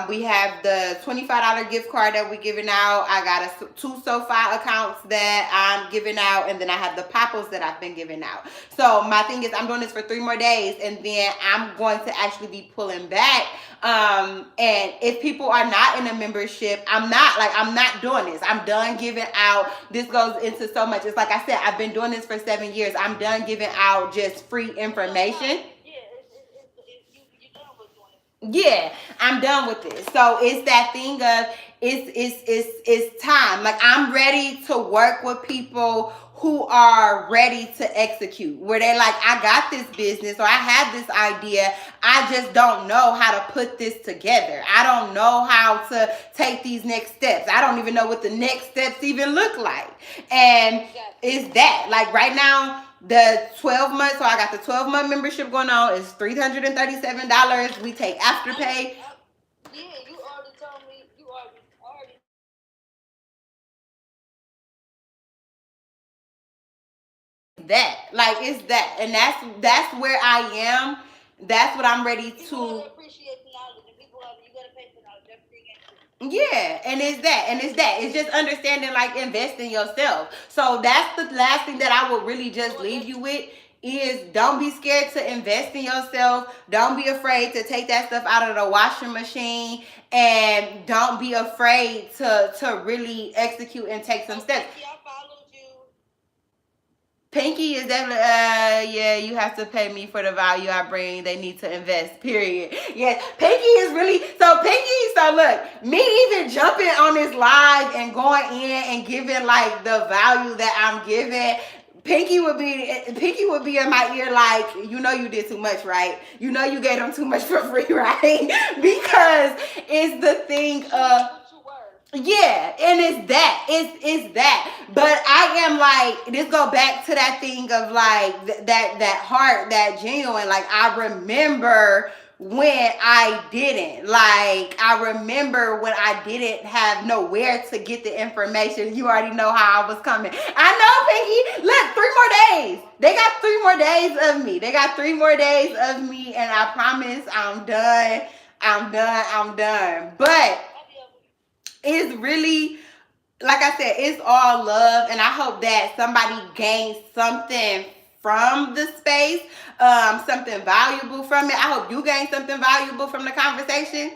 We have the $25 gift card that we're giving out. I got 2 SoFi accounts that I'm giving out, and then I have the Popples that I've been giving out. So my thing is, I'm doing this for 3 more days, and then I'm going to actually be pulling back. And if people are not in a membership, I'm not doing this. I'm done giving out. This goes into so much. It's like I said, I've been doing this for 7 years. I'm done giving out just free information. Yeah, I'm done with this. So it's that thing of it's time. Like I'm ready to work with people who are ready to execute, where they're like, I got this business or I have this idea. I just don't know how to put this together. I don't know how to take these next steps. I don't even know what the next steps even look like. And it's that, like right now, the 12 months, so I got the 12-month membership going on. It's $337. We take Afterpay. Yeah, you already told me. You already. It's that, and that's where I am. That's what I'm ready to. People appreciate the knowledge, and people you gotta pay for knowledge. Yeah, and it's that. It's just understanding, like, invest in yourself. So that's the last thing that I would really just leave you with is don't be scared to invest in yourself. Don't be afraid to take that stuff out of the washing machine, and don't be afraid to really execute and take some steps. Pinky, I followed you. Pinky is definitely, yeah, you have to pay me for the value I bring. They need to invest, period. Yes, Pinky is really, so look, me even jumping on this live and going in and giving like the value that I'm giving, Pinky would be in my ear like, you know you did too much, right? You know you gave them too much for free, right? Because it's the thing of, yeah, and it's that. But I am like, this go back to that thing of like that heart, that genuine. Like, I remember when I didn't. Like, I remember when I didn't have nowhere to get the information. You already know how I was coming. I know, Pinky. Look, 3 more days. They got 3 more days of me. They got 3 more days of me, and I promise I'm done. I'm done. But it's really, like I said, it's all love, and I hope that somebody gains something from the space, something valuable from it. I hope you gain something valuable from the conversation.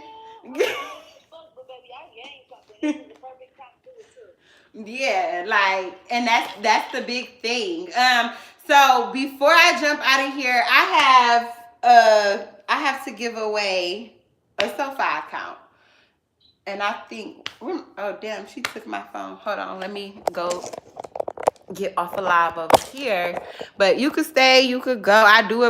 Yeah, like, and that's the big thing. So before I jump out of here, I have to give away a SoFi account. And I think, oh damn, she took my phone. Hold on, let me go get off a live over here. But you could stay, you could go. I do